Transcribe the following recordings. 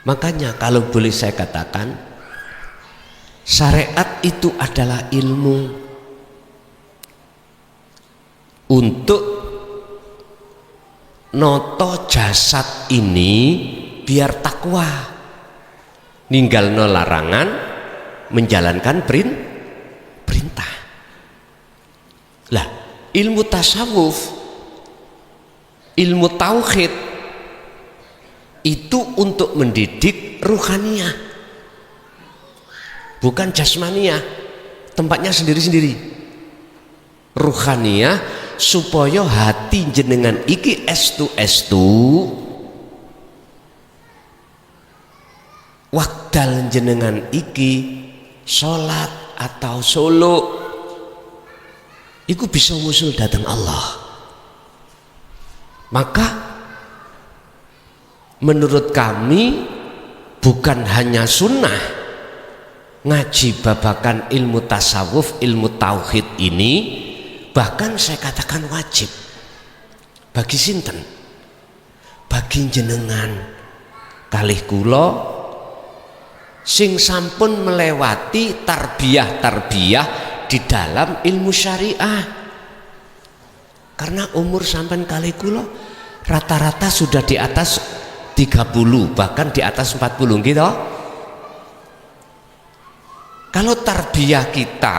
Makanya kalau boleh saya katakan, syariat itu adalah ilmu untuk noto jasad ini biar takwa, ninggalno larangan, menjalankan perintah. Lah, ilmu tasawuf, ilmu tauhid itu untuk mendidik ruhaniyah, bukan jasmaniyah, tempatnya sendiri-sendiri. Ruhaniyah supaya hati jenengan iki estu wakdal jenengan iki sholat atau solo iku bisa ngusul datang Allah. Maka menurut kami bukan hanya sunnah ngaji babakan ilmu tasawuf, ilmu tauhid ini, bahkan saya katakan wajib bagi sinten, bagi jenengan kalih kula sing sampun melewati tarbiyah di dalam ilmu syariah. Karena umur sampean kalih kula rata-rata sudah di atas 30, bahkan di atas 40 gitu. Kalau tarbiyah kita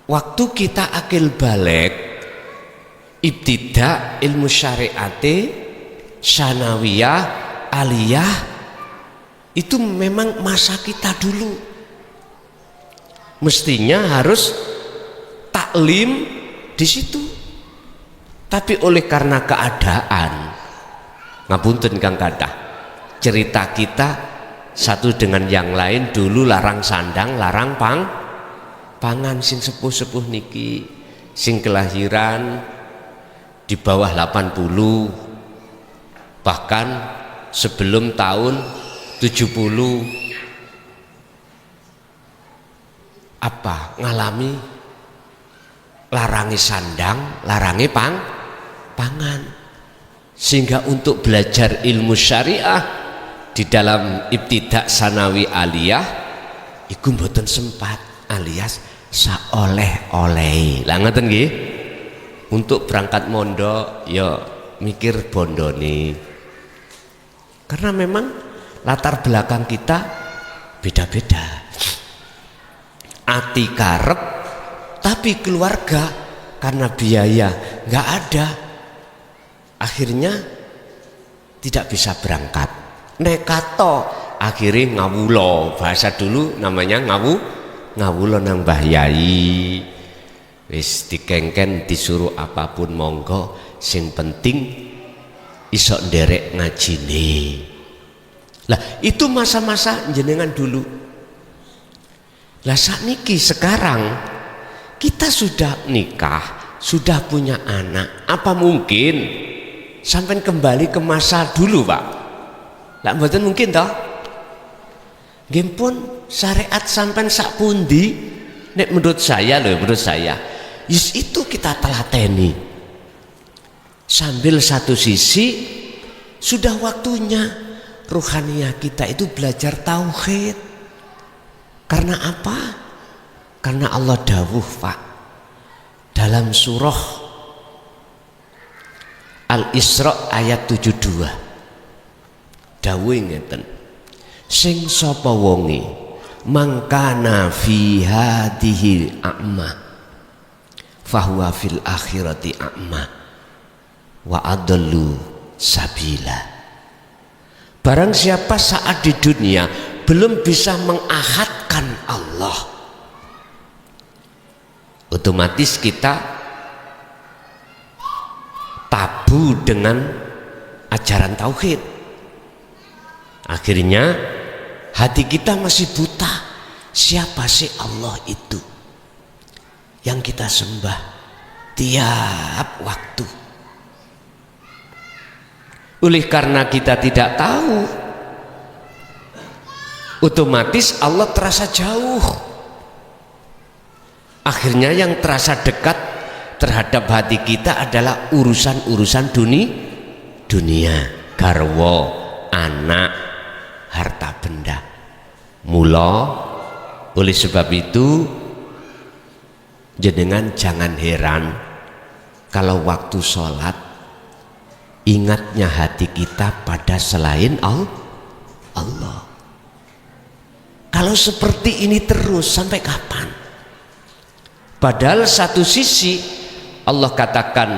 waktu kita akil balik, ibtida, ilmu syariate, sanawiyah, aliyah, itu memang masa kita dulu. Mestinya harus taklim di situ. Tapi oleh karena keadaan, ngapunten Kang Kadah, cerita kita satu dengan yang lain, dulu larang sandang, larang pangan. Sing sepuh-sepuh niki sing kelahiran di bawah 80, bahkan sebelum tahun 70 apa ngalami larangi sandang, larangi pangan, sehingga untuk belajar ilmu syariah di dalam ibtidak sanawi aliyah iku mboten sempat, alias saoleh-oleh. Lah ngoten nggih. Untuk berangkat mondok ya mikir bondone. Karena memang latar belakang kita beda-beda. Ati karep tapi keluarga karena biaya nggak ada, akhirnya tidak bisa berangkat. Nekato akhirnya ngawulo, bahasa dulu namanya ngawulo nang Mbah Yai. Wis dikengken disuruh apapun monggo, sing penting iso nderek ngajine. Lah itu masa-masa jenengan dulu. Lah sakniki sekarang kita sudah nikah, sudah punya anak, apa mungkin sampai kembali ke masa dulu, Pak? Lah mboten mungkin toh. Nggih pun syariat sampai sak pundi nek menurut saya yes, itu kita telateni. Sambil satu sisi sudah waktunya ruhaniyah kita itu belajar tauhid. Karena apa? Karena Allah dawuh, Pak, dalam surah Al-Isra ayat 72. Dawuh ngeten, sing sapa wonge mangkana fi hadhihi a'ma fahuwa fil akhirati a'ma wa adallu sabila. Barang siapa saat di dunia belum bisa mengahadkan Allah, otomatis kita tabu dengan ajaran tauhid. Akhirnya hati kita masih buta. Siapa sih Allah itu yang kita sembah tiap waktu? Oleh karena kita tidak tahu, otomatis Allah terasa jauh. Akhirnya yang terasa dekat terhadap hati kita adalah urusan-urusan dunia, garwa, anak, harta benda. Mula oleh sebab itu jenengan jangan heran kalau waktu sholat ingatnya hati kita pada selain Allah. Kalau seperti ini terus sampai kapan? Padahal satu sisi Allah katakan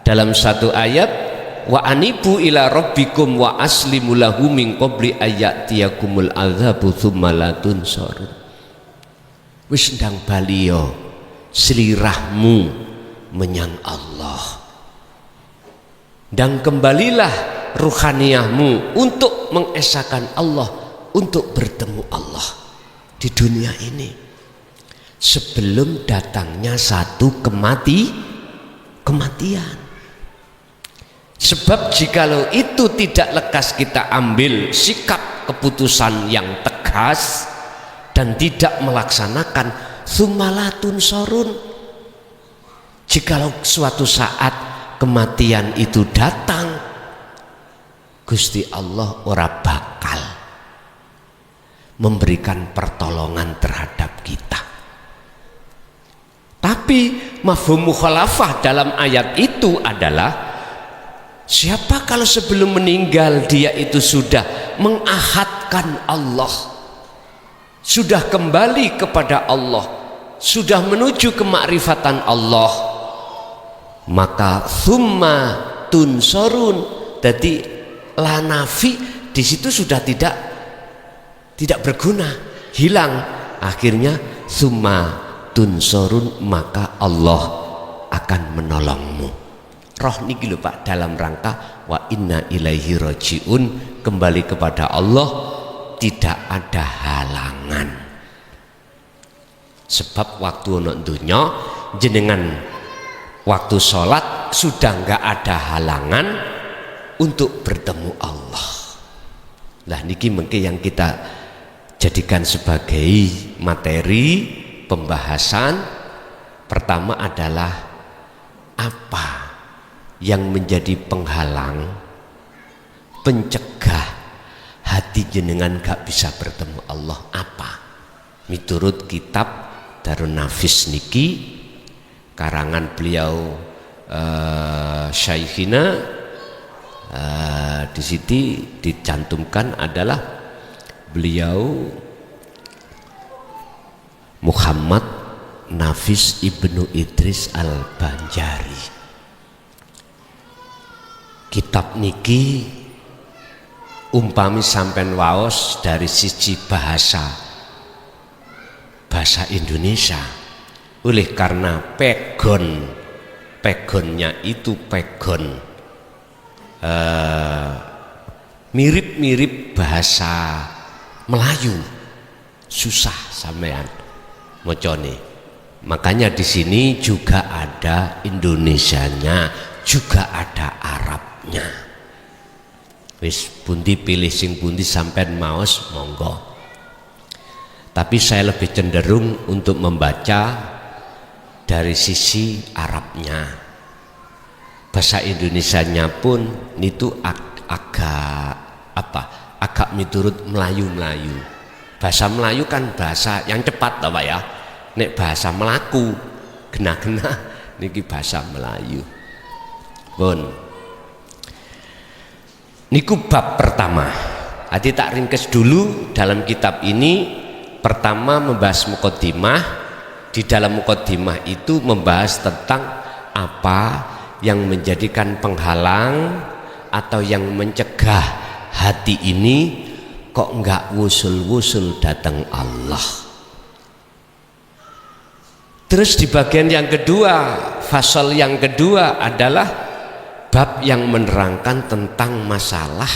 dalam satu ayat, wa anibu ila rabbikum wa aslimu lahu min qabli ayatiyakumul adzabu tsumma la tunsarun. Wis ndang baliyo selirahmu menyang Allah, dan kembalilah ruhaniyahmu untuk mengesahkan Allah, untuk bertemu Allah di dunia ini sebelum datangnya satu kematian. Sebab jikalau itu tidak lekas kita ambil sikap keputusan yang tegas dan tidak melaksanakan, sumalatun sorun, jikalau suatu saat kematian itu datang, Gusti Allah ora bakal memberikan pertolongan terhadap kita. Tapi mafhum mukhalafah dalam ayat itu adalah, siapa kalau sebelum meninggal dia itu sudah mengahadkan Allah, sudah kembali kepada Allah, sudah menuju kemakrifatan Allah, maka summa tunsorun, jadi lanafi di situ sudah tidak berguna, hilang. Akhirnya summa tunsorun, maka Allah akan menolongmu. Roh niki lho Pak, dalam rangka wa inna ilaihi rajiun, kembali kepada Allah, tidak ada halangan. Sebab waktu ono dunya jenengan waktu sholat sudah enggak ada halangan untuk bertemu Allah. Lah niki mungkin yang kita jadikan sebagai materi pembahasan. Pertama adalah apa yang menjadi penghalang, pencegah hati jenengan gak bisa bertemu Allah, apa? Miturut kitab Darun Nafis niki karangan beliau Syaikhina, di sini dicantumkan adalah beliau Muhammad Nafis Ibnu Idris Al-Banjari. Kitab niki umpami sampean waos dari sisi bahasa Indonesia, oleh karena pegonnya itu pegon mirip-mirip bahasa Melayu, susah sampean mocone. Makanya di sini juga ada Indonesianya, juga ada Arabnya. Wis pundi pilih sing pundi sampean maos monggo. Tapi saya lebih cenderung untuk membaca dari sisi Arabnya. Bahasa Indonesianya pun itu agak miturut Melayu. Bahasa Melayu kan bahasa yang cepat toh Pak ya. Nek bahasa Melaku gena-gena niki bahasa Melayu. Pun niku bab pertama. Hati tak ringkes dulu dalam kitab ini. Pertama membahas muqaddimah. Di dalam muqaddimah itu membahas tentang apa yang menjadikan penghalang atau yang mencegah hati ini kok enggak wusul-wusul datang Allah. Terus di bagian yang kedua, fasal yang kedua adalah bab yang menerangkan tentang masalah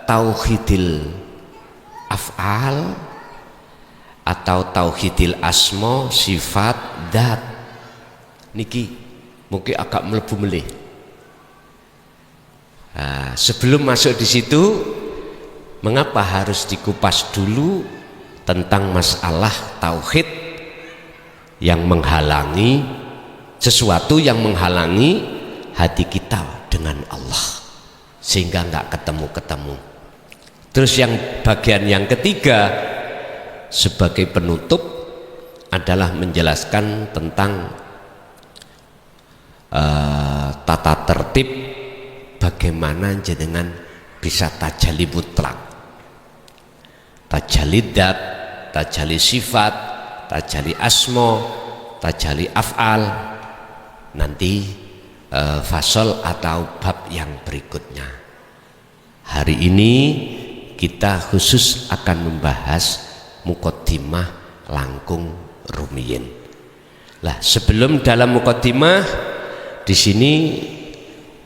tauhidil af'al atau tauhidil asma sifat dat. Niki mungkin agak melebu melih. Sebelum masuk di situ, mengapa harus dikupas dulu tentang masalah tauhid yang menghalangi, sesuatu yang menghalangi hati kita dengan Allah. sehingga nggak ketemu-ketemu. Terus yang bagian yang ketiga sebagai penutup adalah menjelaskan tentang tata tertib bagaimana jenengan bisa tajalli mutlak, tajalli dat, tajalli sifat, tajalli asmo, tajalli af'al, nanti fasol atau bab yang berikutnya. Hari ini kita khusus akan membahas muqaddimah langkung rumiyin. Lah, sebelum dalam muqaddimah di sini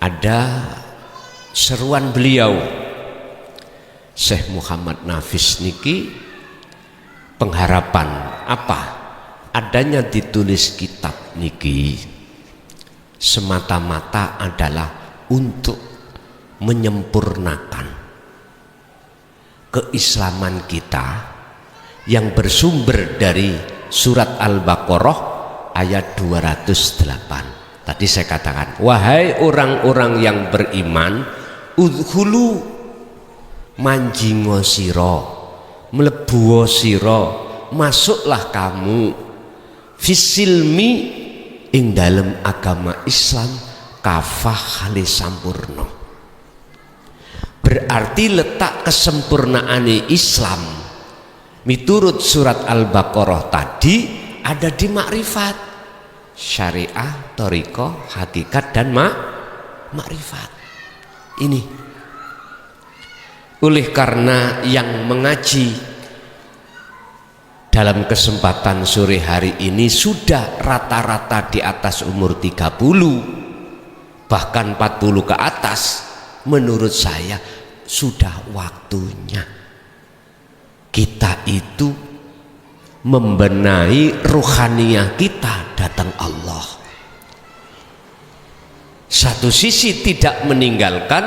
ada seruan beliau Syekh Muhammad Nafis niki, pengharapan apa adanya ditulis kitab niki semata-mata adalah untuk menyempurnakan keislaman kita yang bersumber dari surat Al-Baqarah ayat 208. Tadi saya katakan, wahai orang-orang yang beriman, udhulu manjingo siro, melebuo siro, masuklah kamu fisilmi ing dalam agama Islam kafah hale sampurno. Berarti letak kesempurnaan Islam miturut surat Al-Baqarah tadi ada di makrifat, syariah, thariqah, hakikat dan makrifat. Ini oleh karena yang mengaji dalam kesempatan sore hari ini sudah rata-rata di atas umur 30 bahkan 40 ke atas, menurut saya sudah waktunya kita itu membenahi ruhaniyah kita datang Allah. Satu sisi tidak meninggalkan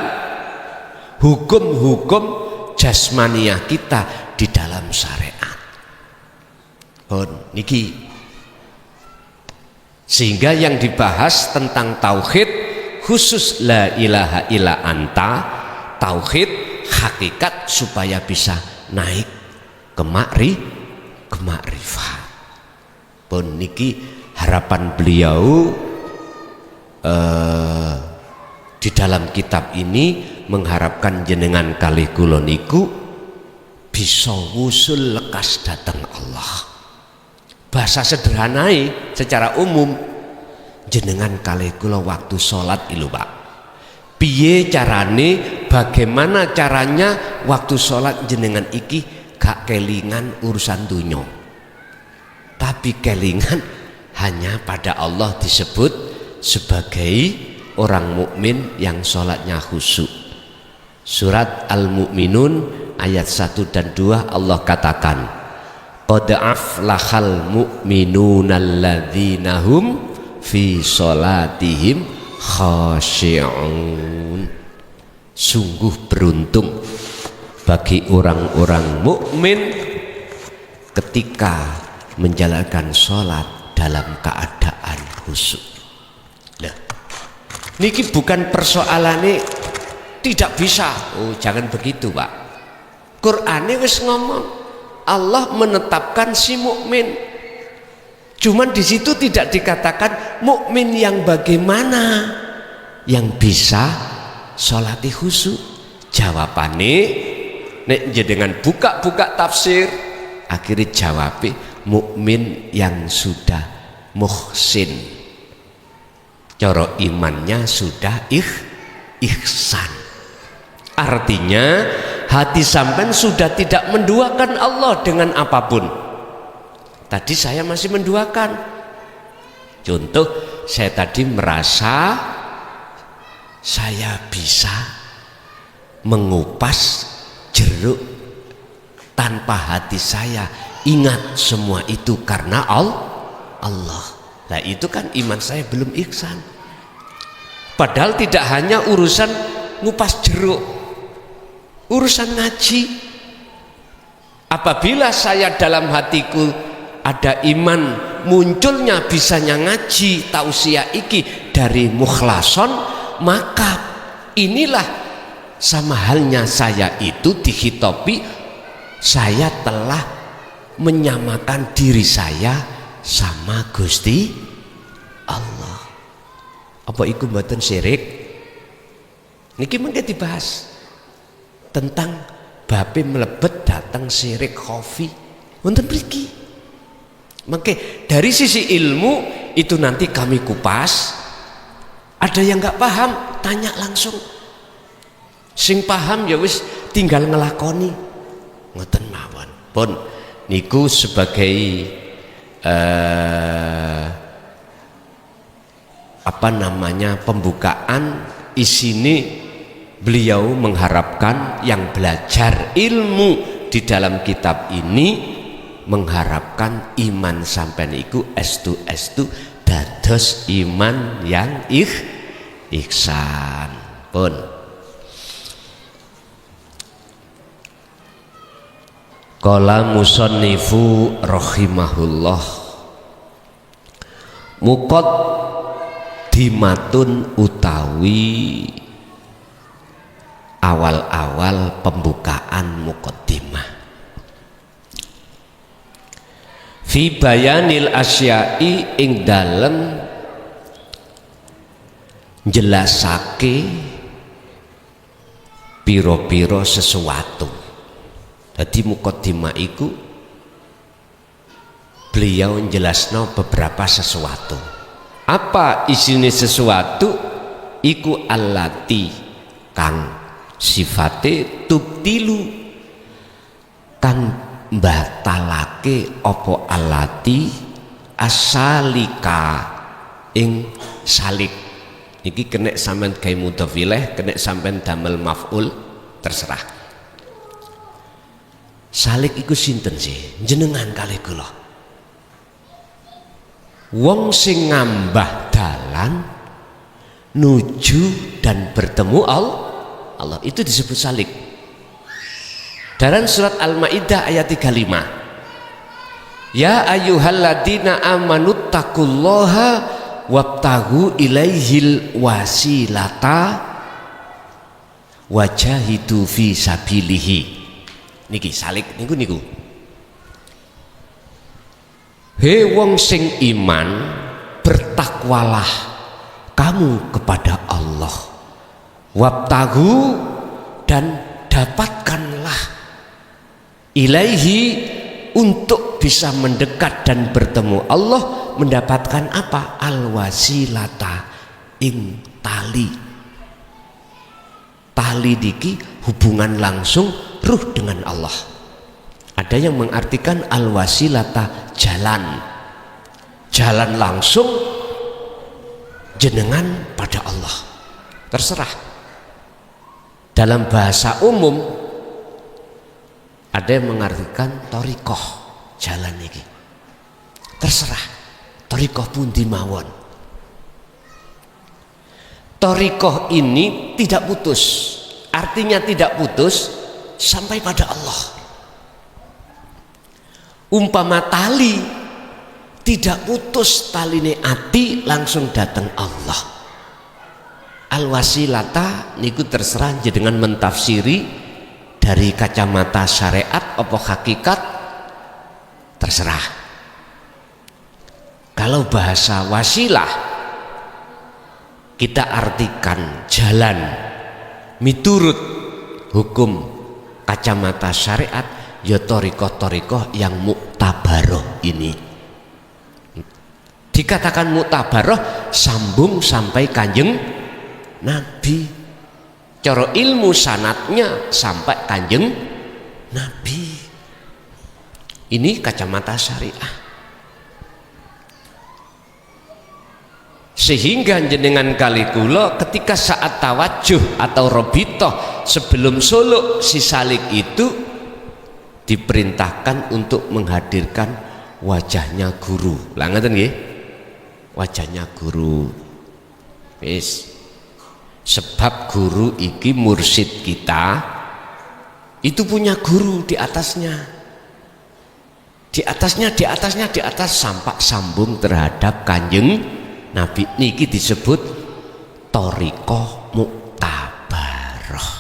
hukum-hukum jasmaniyah kita di dalam syariat. Niki. Sehingga yang dibahas tentang tauhid khusus la ilaha illa anta, tauhid hakikat supaya bisa naik ke makrifat. Pun niki harapan beliau di dalam kitab ini mengharapkan jenengan kalih kula niku bisa wusul lekas datang Allah. Bahasa sederhanai secara umum, jenengan kalih kula waktu sholat ilu Pak, piye carane, bagaimana caranya waktu sholat jenengan iki gak kelingan urusan dunya, tapi kelingan hanya pada Allah, disebut sebagai orang mukmin yang sholatnya khusyuk. Surat Al-Mu'minun ayat 1 dan 2 Allah katakan, qad aflahal mu'minuna alladzina hum fi sholatihim khashi'un. Sungguh beruntung bagi orang-orang mukmin ketika menjalankan sholat dalam keadaan khusyuk. Nah, niki bukan persoalannya tidak bisa. Oh, jangan begitu Pak. Qur'ane wis ngomong, Allah menetapkan si mukmin. Cuman di situ tidak dikatakan mukmin yang bagaimana, yang bisa sholati khusyuk. Jawabane nek jenengan buka-buka tafsir, akhirnya jawabnya mukmin yang sudah muhsin, coro imannya sudah ihsan. Artinya hati sampean sudah tidak menduakan Allah dengan apapun. Tadi saya masih menduakan. Contoh, saya tadi merasa saya bisa mengupas jeruk tanpa hati saya ingat semua itu karena Allah. Nah, itu kan iman saya belum ihsan. Padahal tidak hanya urusan ngupas jeruk, urusan ngaji. Apabila saya dalam hatiku ada iman, munculnya bisanya ngaji tausiah iki dari mukhlason, maka inilah sama halnya saya itu dihitopi saya telah menyamakan diri saya sama Gusti Allah. Apa iku mboten syirik? Niki mengke dibahas tentang bape melebet datang syirik khafi. Wonten mriki. Mengke dari sisi ilmu itu nanti kami kupas. Ada yang nggak paham, tanya langsung. Sing paham ya wis tinggal ngelakoni. Ngoten mawon. Pun niku sebagai pembukaan isine beliau mengharapkan yang belajar ilmu di dalam kitab ini mengharapkan iman sampeyan iku estu dados iman yang ihsan. Pun qala musannifu rahimahullah muqaddimatun utawi awal-awal pembukaan muqaddimah fi bayanil asya'i ing dalem jelasake piro-piro sesuatu. Jadi muqaddimah iku beliau jelasno beberapa sesuatu. Apa isine sesuatu? Iku allati kang sifate tubtilu kan batalake opo allati asalika ing salik. Iki kena sampean gawe mudhof ilaih, kena sampean damel maf'ul, terserah. Salik iku sinten sih? Jenengan kalih kula. Wong sing ngambah dalan nuju dan bertemu Allah itu disebut salik. Dalam surat Al-Maidah ayat 35. Ya ayyuhalladzina amanu taqullaha wabtaghu ilaihil wasilata wajahidu fi sabilihi. Niki salik niku. He wong sing iman, bertakwalah kamu kepada Allah. Wabtagu dan dapatkanlah ilaihi untuk bisa mendekat dan bertemu Allah, mendapatkan apa? Al-wasilata ing tali. Tali diki hubungan langsung ruh dengan Allah. Ada yang mengartikan al-wasilata jalan langsung jenengan pada Allah. Terserah. Dalam bahasa umum ada yang mengartikan thariqah, jalan iki. Terserah. Thariqah pundi mawon. Thariqah ini tidak putus. Artinya tidak putus sampai pada Allah. Umpama tali tidak putus taline ati langsung datang Allah. Al-wasilata niku terserah dengan mentafsiri dari kacamata syariat apa hakikat terserah. Kalau bahasa wasilah kita artikan jalan miturut hukum kacamata syariat ya thariqah yang muktabaroh ini. Dikatakan muktabaroh sambung sampai Kanjeng Nabi. Cara ilmu sanatnya sampai Kanjeng Nabi. Ini kacamata syariah. Sehingga jenengan kali kula ketika saat tawajuh atau robitoh sebelum suluk si salik itu diperintahkan untuk menghadirkan wajahnya guru. Lah ngoten nggih? Wajahnya guru. Wis. Sebab guru iki mursyid kita itu punya guru di atasnya. Di atas sampai sambung terhadap Kanjeng Nabi. Niki disebut thariqah muktabaroh.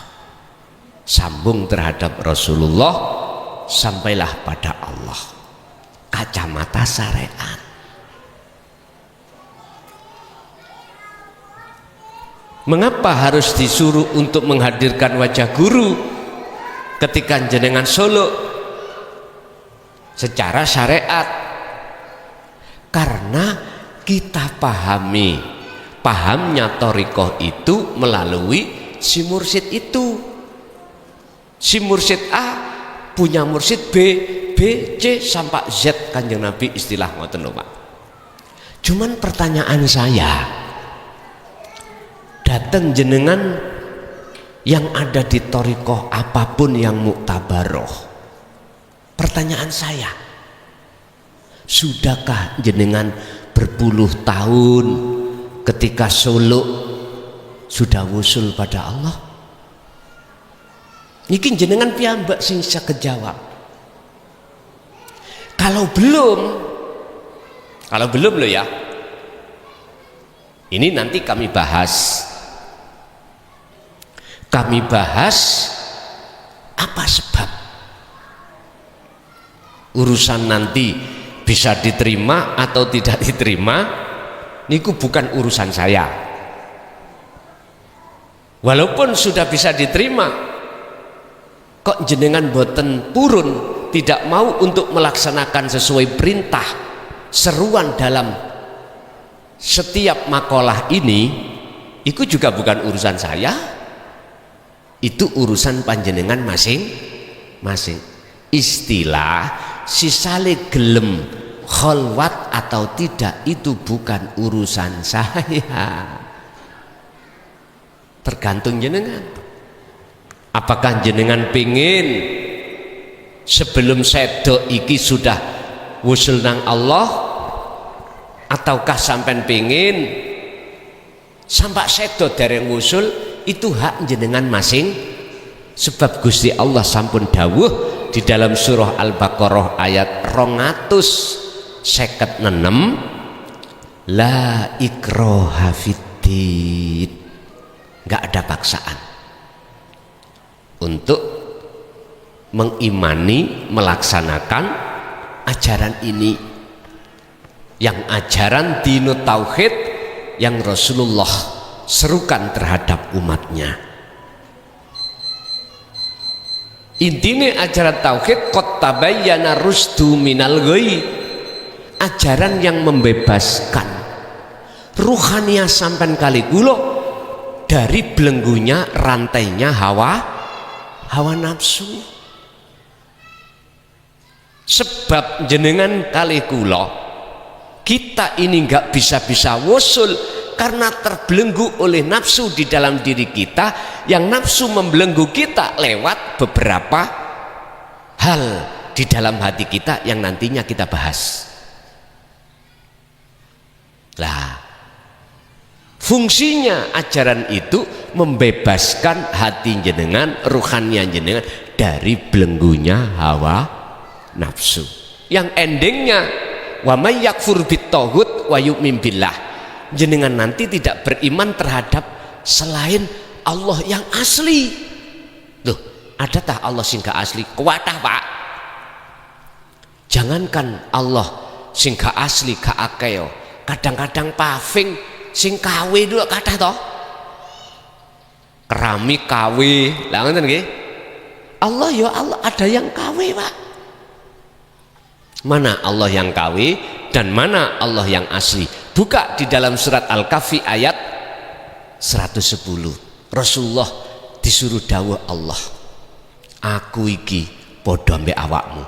sambung terhadap Rasulullah, sampailah pada Allah. Kacamata syariat. Mengapa harus disuruh untuk menghadirkan wajah guru ketika jenengan suluk? Secara syariat. Karena kita pahamnya thariqah itu melalui si mursyid itu. Si mursyid A punya mursyid B, B, C sampai Z, Kanjeng Nabi istilah ngoten lho Pak. Cuman pertanyaan saya, datang jenengan yang ada di thariqah apapun yang muktabaroh, pertanyaan saya, sudahkah jenengan berpuluh tahun ketika suluk sudah wusul pada Allah? Niki jenengan piyambak sing bisa kejawab. Kalau belum loh ya, ini nanti kami bahas apa sebab urusan nanti bisa diterima atau tidak diterima, niku bukan urusan saya. Walaupun sudah bisa diterima, kok jenengan boten purun, tidak mau untuk melaksanakan sesuai perintah seruan dalam setiap makalah ini, itu juga bukan urusan saya, itu urusan panjenengan masing-masing. Istilah sisale gelem kholwat atau tidak itu bukan urusan saya, tergantung jenengan. Apakah jenengan pingin sebelum sedo iki sudah wusul nang Allah, ataukah sampean pingin sampai sedo dereng wusul? Itu hak jenengan masing. Sebab Gusti Allah sampun dawuh di dalam surah Al-Baqarah ayat 256, la ikraha fiddin, nggak ada paksaan untuk mengimani, melaksanakan ajaran ini, yang ajaran dinut tauhid yang Rasulullah serukan terhadap umatnya. Intinya ajaran tauhid qad tabayyana rusdu minal ghayy, ajaran yang membebaskan ruhaniyah sampean kali kula dari belenggunya rantainya hawa nafsu. Sebab jenengan kali kula kita ini nggak bisa wusul karena terbelenggu oleh nafsu di dalam diri kita, yang nafsu membelenggu kita lewat beberapa hal di dalam hati kita yang nantinya kita bahas. Lah, fungsinya ajaran itu membebaskan hati jenengan, ruhannya jenengan dari belenggunya hawa nafsu, yang endingnya wa may yakfur bit-taghut wa yu'min billah, jenengan nanti tidak beriman terhadap selain Allah yang asli. Loh, ada tak Allah sing gak asli? Kuatah Pak. Jangankan Allah sing gak asli gak akeo, kadang-kadang paving sing kawe dulu kathah toh. Keramik kawe, lah ngoten nggih. Allah ya Allah ada yang kawe Pak. Mana Allah yang kawe dan mana Allah yang asli? Buka di dalam surat Al-Kahfi ayat 110. Rasulullah disuruh dawuh Allah, aku iki padha mbek awakmu.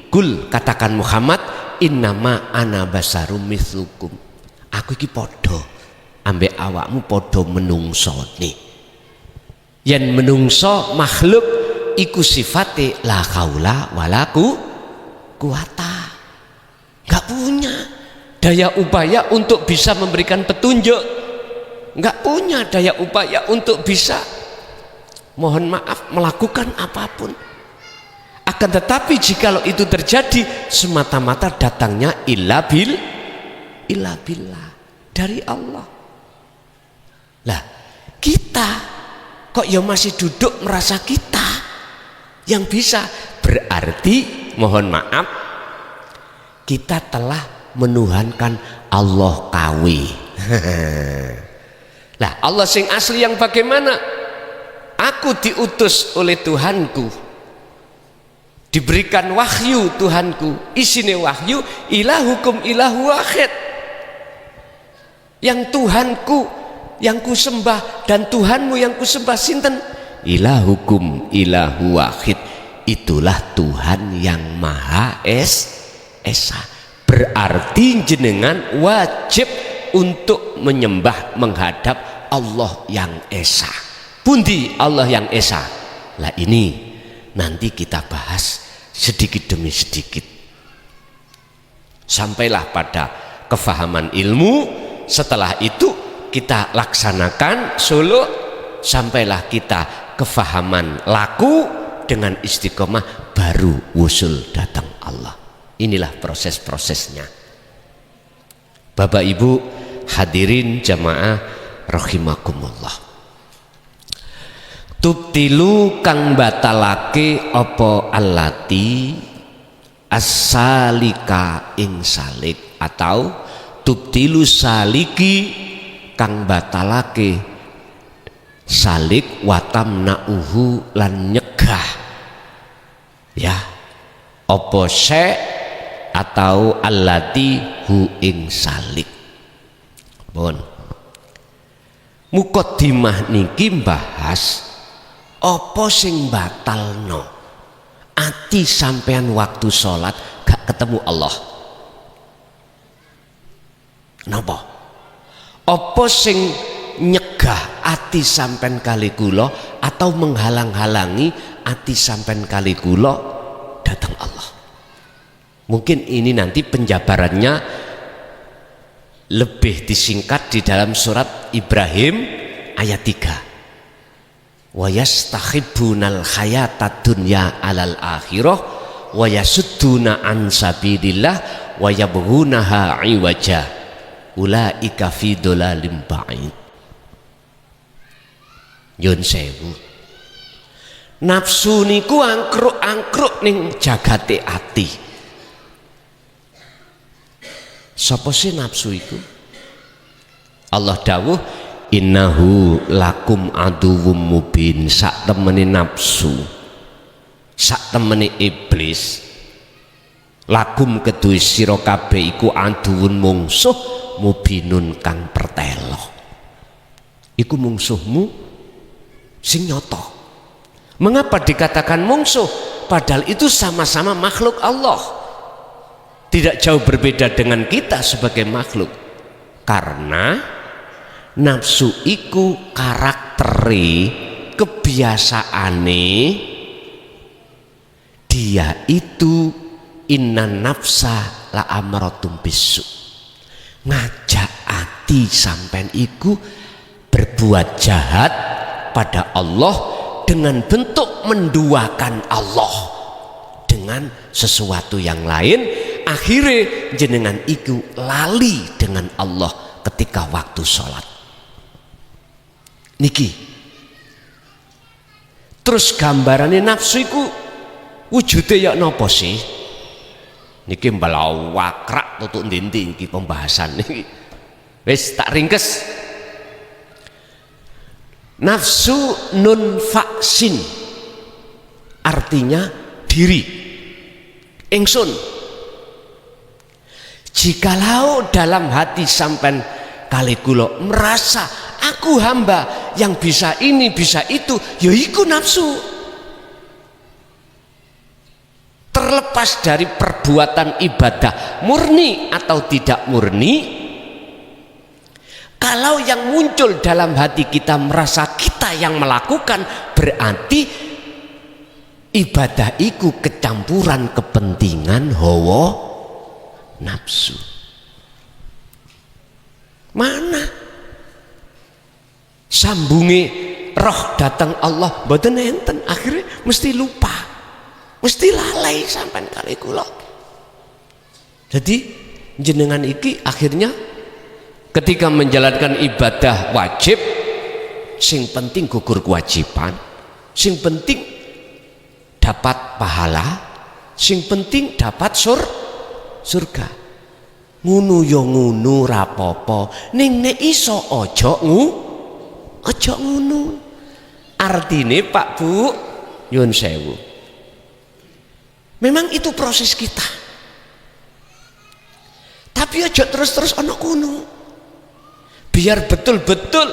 Kul katakan Muhammad, innama ana basarum mithlukum. Aku iki padha ambek awakmu, padha menungsone. Yen menungso makhluk iku sifate la haula wala quwata, gak punya daya upaya untuk bisa memberikan petunjuk, nggak punya daya upaya untuk bisa, mohon maaf, melakukan apapun. Akan tetapi jikalau itu terjadi, semata-mata datangnya illa billah, dari Allah. Lah, kita kok ya masih duduk merasa kita yang bisa. Berarti mohon maaf, kita telah menuhankan Allah kawi. Lah Allah sing asli yang bagaimana? Aku diutus oleh Tuhanku, diberikan wahyu Tuhanku, isine wahyu ilahukum ilahu wahid. Yang Tuhanku yang ku sembah dan Tuhanmu yang ku sembah sinten? Ilahukum ilahu wahid. Itulah Tuhan yang Maha Esa. Berarti jenengan wajib untuk menyembah menghadap Allah yang Esa. Pundi Allah yang Esa? Lah ini nanti kita bahas sedikit demi sedikit. Sampailah pada kefahaman ilmu. Setelah itu kita laksanakan solo, sampailah kita kefahaman laku dengan istiqomah, baru wusul datang Allah. Inilah proses-prosesnya. Bapak Ibu hadirin jamaah rahimakumullah. Tubtilu kang batalake apa allati as-salika ing salik, atau tubtilu saliki kang batalake salik watamnauhu lan nyegah ya apa se atau allati hu ing salik. Bon mukaddimah niki bahas apa sing batalno ati sampean waktu sholat gak ketemu Allah. Napa? Apa sing nyegah ati sampean kali kula atau menghalang-halangi ati sampean kali kula datang Allah? Mungkin ini nanti penjabarannya lebih disingkat di dalam surat Ibrahim ayat 3. Wa yastahibbunal hayatad dunya alal akhirah wa yasudduna an sabilillah wa yabghunaha iwaja ulaika fi dhalalim ba'id. Nyun sewu, nafsu niku angkruk-angkruk ning jagate ati. Sapa sih nafsu iku? Allah dawuh innahu lakum aduwwum mubin. Sak temene nafsu, sak temene iblis, lakum kedue sira kabeh iku aduwun mungsuh mubinun kang pertelo. Iku mungsuhmu sing nyata. Mengapa dikatakan mungsuh? Padahal itu sama-sama makhluk Allah. Tidak jauh berbeda dengan kita sebagai makhluk. Karena nafsu iku karakteri, kebiasaane dia itu inna nafsa la amaratum bisu. Ngajak ati sampean iku berbuat jahat pada Allah dengan bentuk menduakan Allah dengan sesuatu yang lain. Akhirnya jenengan iku lali dengan Allah ketika waktu sholat niki. Terus gambarannya nafsu iku wujudnya ya nopo sih? Niki mbalau wakrak tutuk ndinti niki pembahasan niki. Wis tak ringkes. Nafsu nun faksin artinya diri, ingsun. Jikalau dalam hati sampean kali kula merasa aku hamba yang bisa ini bisa itu, ya iku nafsu. Terlepas dari perbuatan ibadah murni atau tidak murni, kalau yang muncul dalam hati kita merasa kita yang melakukan, berarti ibadah iku kecampuran kepentingan hawa nafsu. Mana sambungi roh datang Allah mboten enten, akhirnya mesti lupa, mesti lalai sampai kali kula. Jadi jenengan iki akhirnya ketika menjalankan ibadah wajib sing penting gugur kewajiban, sing penting dapat pahala, sing penting dapat surga. Ngunu yo ngunu rapopo, ning nek iso ojo ngunu. Artine Pak Bu nyun sewu, memang itu proses kita, tapi ojo terus ono kuno, biar betul-betul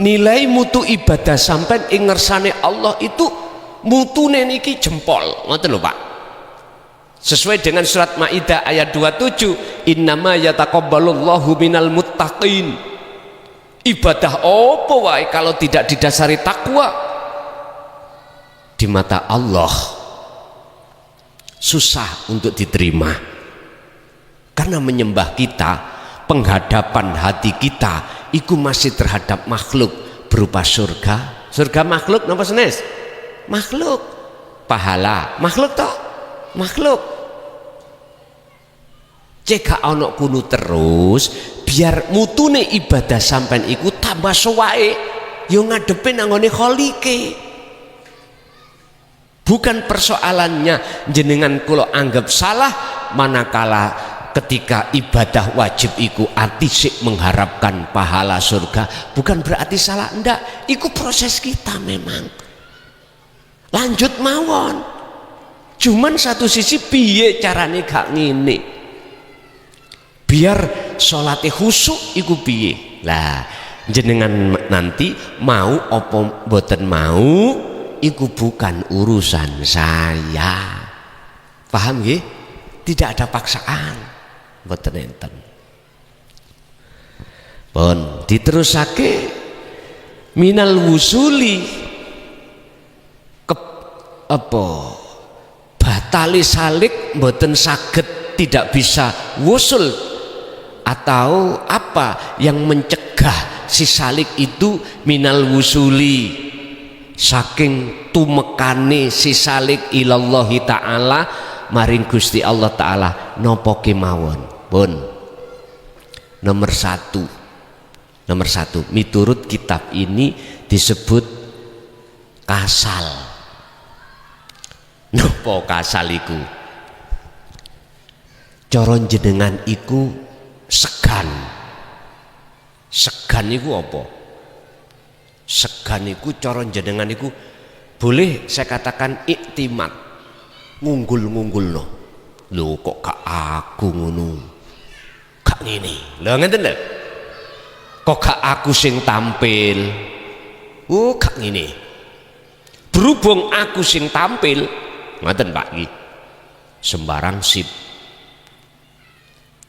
nilai mutu ibadah sampai ing ngersane Allah itu mutune niki jempol, ngoten lho Pak. Sesuai dengan surat Maidah ayat 27, innama yataqabbalullahu minal muttaqin. Ibadah apa wae kalau tidak didasari takwa, di mata Allah susah untuk diterima. Karena menyembah kita, penghadapan hati kita itu masih terhadap makhluk berupa surga. Surga makhluk napa senes? Makhluk. Pahala makhluk toh? Makhluk. Cek ono kuno terus, biar mutune ibadah sampean iku tambah suwae yo ngadepe nanggone kholike. Bukan persoalannya jenengan kula anggap salah manakala ketika ibadah wajib iku artisik mengharapkan pahala surga, bukan berarti salah, ndak. Iku proses kita memang. Lanjut mawon. Cuman satu sisi piye carane gak ngene. Biar sholatnya khusyuk iku piye. Lah jenengan nanti mau apa mboten mau iku bukan urusan saya. Paham nggih? Tidak ada paksaan. Mboten enten. Pun diterusake minal wusuli ke apa? Batali salik mboten saged, tidak bisa wusul, atau apa yang mencegah si salik itu minal wusuli saking tumekane si salik ilallahi ta'ala maring Gusti Allah ta'ala napa kemawon. Pun nomor satu miturut kitab ini disebut kasal. Napa kasal iku? Cara jenengan iku segan iku apa? Segan iku cara jenengan iku boleh saya katakan iktimat, ngunggul-ngunggulno. Lho kok gak aku ngono, gak ngene lho, ngeten lho, kok gak aku sing tampil, gak ngene. Berhubung aku sing tampil, ngoten Pak iki sembarang sip.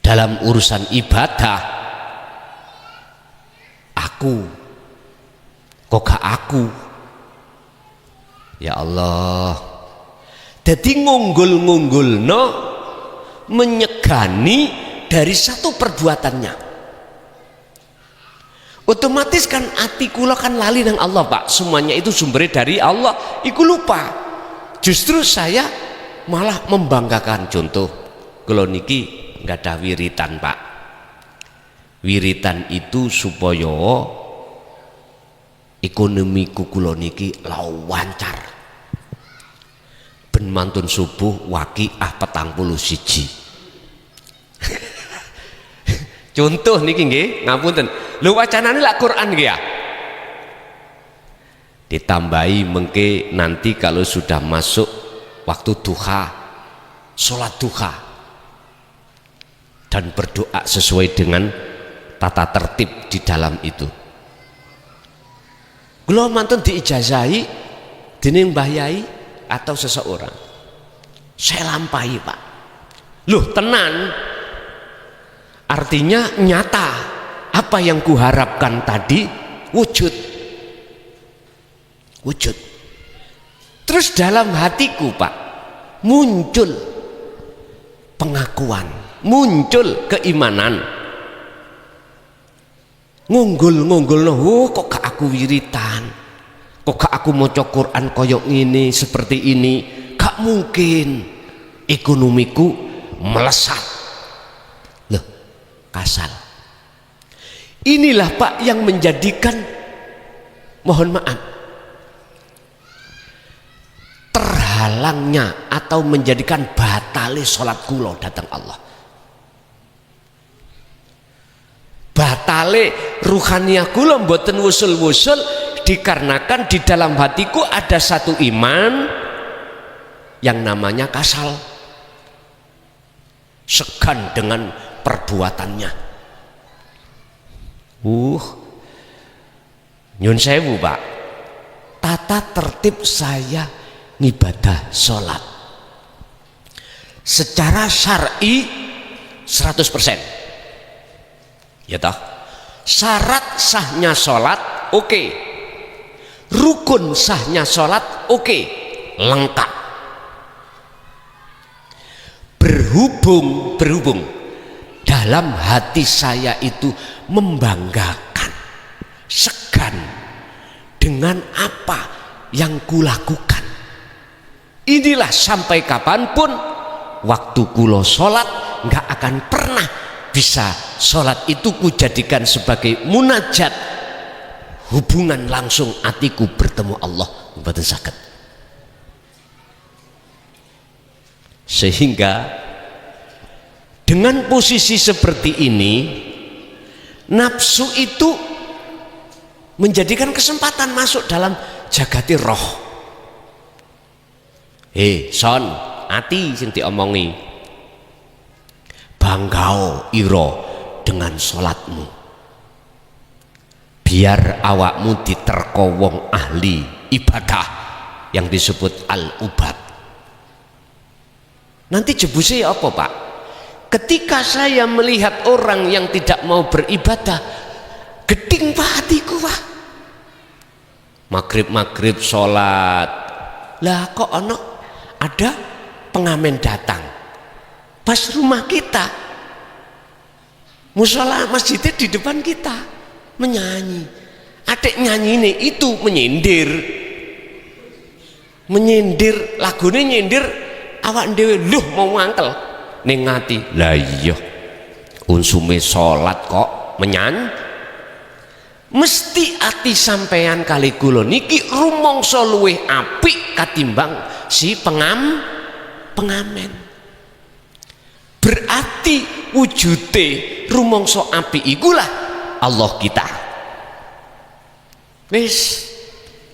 Dalam urusan ibadah aku kok gak aku, ya Allah. Jadi ngunggul-ngunggulno menyegani dari satu perbuatannya, otomatis kan hati kula kan lali nang Allah Pak. Semuanya itu sumbernya dari Allah, iku lupa. Justru saya malah membanggakan. Contoh kula niki nggak ada wiritan Pak. Wiritan itu supaya ekonomi kula niki lancar. Ben mantun subuh waqiah 41. Contoh niki nggih, ngapunten. Lho wacanane lak Quran nggih ya. Ditambahi mengke nanti kalau sudah masuk waktu duha, sholat duha, dan berdoa sesuai dengan tata tertib di dalam itu. Kula mantun diijazahi dening Mbah Yai atau seseorang, saya lampahi Pak. Loh tenan, artinya nyata apa yang kuharapkan tadi wujud. Terus dalam hatiku Pak muncul pengakuan, muncul keimanan. Ngunggul kok gak aku wiritan, kok gak aku maca Quran koyok ini seperti ini. Gak mungkin, ekonomiku melesat. Loh, kasal. Inilah Pak yang menjadikan mohon maaf, terhalangnya atau menjadikan batale salat kula datang Allah, batale ruhaniyah kula mboten wusul-wusul dikarenakan di dalam hatiku ada satu iman yang namanya kasal, segan dengan perbuatannya. Nyun sewu Pak, tata tertib saya ngibadah sholat secara syar'i 100%, ya toh, syarat sahnya sholat oke, rukun sahnya sholat oke, lengkap. Berhubung dalam hati saya itu membanggakan, segan dengan apa yang kulakukan, inilah sampai kapanpun waktu kulo sholat nggak akan pernah bisa sholat itu kujadikan sebagai munajat, hubungan langsung atiku bertemu Allah, mboten saged. Sehingga dengan posisi seperti ini, nafsu itu menjadikan kesempatan masuk dalam jagati roh. Son, ati sing diomongi, banggao iro dengan sholatmu, biar awakmu diterko wong ahli ibadah yang disebut al-ubad. Nanti jebusnya apa Pak? Ketika saya melihat orang yang tidak mau beribadah, geding Pak hatiku Pak. Maghrib sholat, lah kok ada pengamen datang pas rumah kita, musola masjidnya di depan kita, menyanyi. Adek nyanyi ini itu menyindir lagunya, nyindir awak dhewe luh mau ngangkel ning ngati. Lah iya unsume salat kok menyanyi, mesti ati sampean kali kula niki rumangsa luwih apik katimbang si pengamen. Berarti wujude rumangsa apik ikulah Allah kita. Wis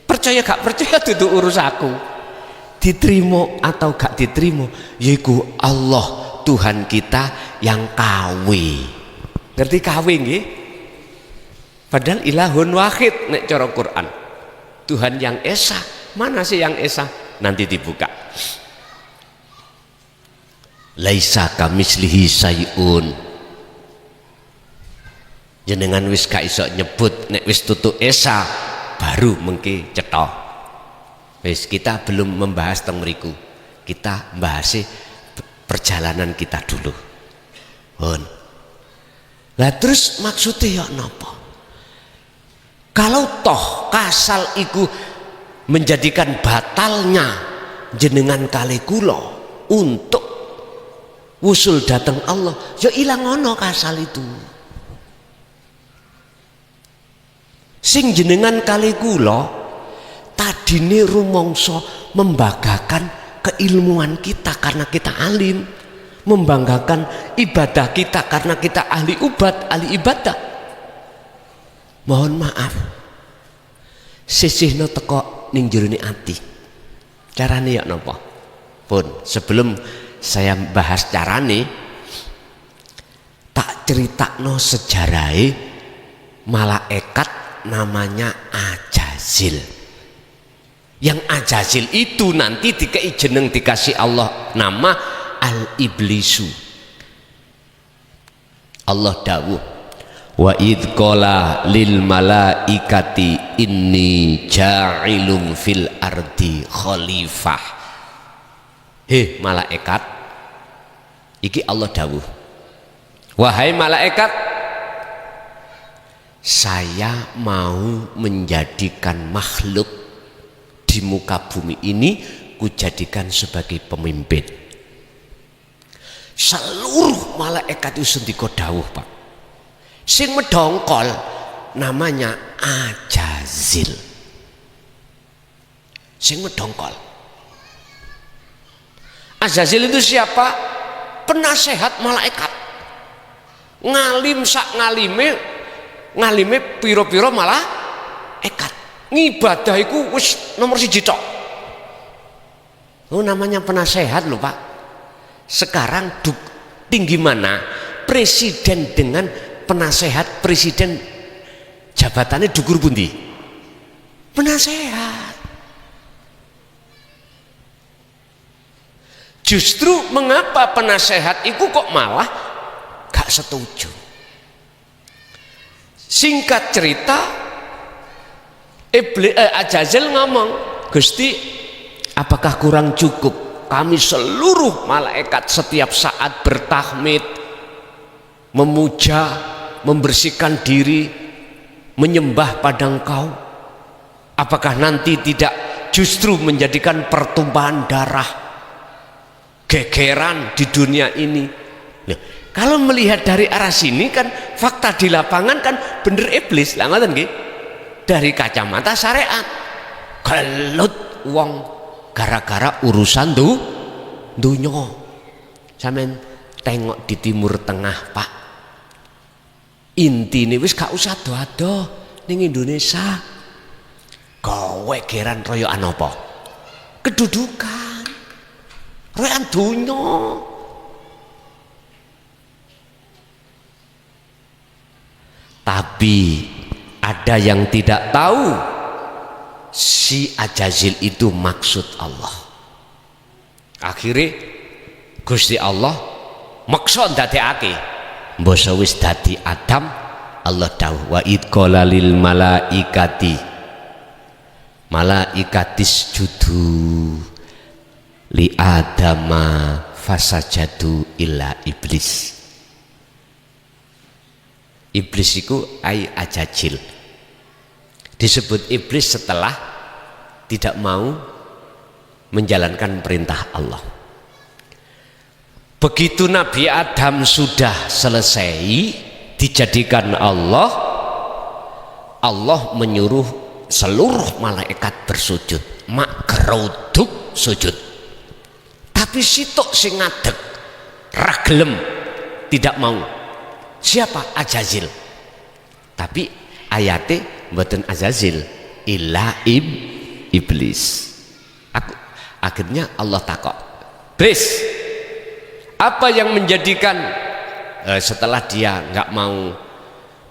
percaya gak percaya dudu urus aku, diterima atau gak diterima yaiku Allah Tuhan kita yang kawe. Ngerti kawe nggih? Padahal ilahun wahid nek cara Quran, Tuhan yang esa. Mana sih yang esa? Nanti dibuka. Laisa kamislihi sayun. Jenengan wis gak iso nyebut, nek wis tutuk esa baru mengki cetha. Wis kita belum membahas teng mriku. Kita bahas perjalanan kita dulu. Lah terus maksudnya ya napa? Kalau toh kasal iku menjadikan batalnya jenengan kali kula untuk wusul datang Allah, ya ilang ono kasal itu. Sing jenengan kali kula tadine rumangsa membanggakan keilmuan kita karena kita alim, membanggakan ibadah kita karena kita ahli ahli ibadah. Mohon maaf, sisihno teko ning jerone ati. Carane ya napa? Pun sebelum saya bahas carane, tak critakno sejarahe malaikat namanya Ajazil. Yang Ajazil itu nanti dikei jeneng, dikasih Allah nama Al-Iblisu. Allah dawuh, wa idh qala lil malaikati inni ja'ilun fil ardi khalifah. Heh malaikat, iki Allah dawuh, wahai malaikat, saya mau menjadikan makhluk di muka bumi ini kujadikan sebagai pemimpin. Seluruh malaikat itu sendiko dawuh Pak. Sing medongkol namanya Ajazil. sing medongkol. Azazil itu siapa? Penasehat malaikat. Ngalim sak ngalime piro-piro malaikat. Ngibadah iku wis nomor 1 tok. Oh, namanya penasehat loh Pak. Sekarang tinggi mana presiden dengan penasehat presiden, jabatannya dukur pundi? Penasehat. Justru mengapa penasehat itu kok malah gak setuju? Singkat cerita, Azazil ngomong, Gusti, apakah kurang cukup kami seluruh malaikat setiap saat bertahmid, memuja, membersihkan diri, menyembah pada Engkau? Apakah nanti tidak justru menjadikan pertumpahan darah, gegeran di dunia ini? Loh, kalau melihat dari arah sini kan fakta di lapangan kan bener iblis lah, ngoten nggih. Dari kacamata syariat gelut wong gara-gara urusan dunya. Sampeyan tengok di Timur Tengah Pak, intine wis gak usah ado-ado ning Indonesia. Kowe geran royokan apa? Kedudukan, royokan dunya. Tapi ada yang tidak tahu, si Azazil itu maksud Allah. Akhirnya Gusti Allah maksa ndadekake mbasa wis dadi Adam. Allah dawuh wa id qala lil malaikatis judu li adama fasajadu illa iblis. Iblis itu Azazil disebut iblis setelah tidak mau menjalankan perintah Allah. Begitu Nabi Adam sudah selesai dijadikan Allah menyuruh seluruh malaikat bersujud, mak keroduk sujud. Tapi sitok sing ngadeg raglem tidak mau. Siapa? Azazil. Tapi ayate mboten Azazil, illa iblis. Akhirnya Allah takok, "Iblis, apa yang menjadikan setelah dia nggak mau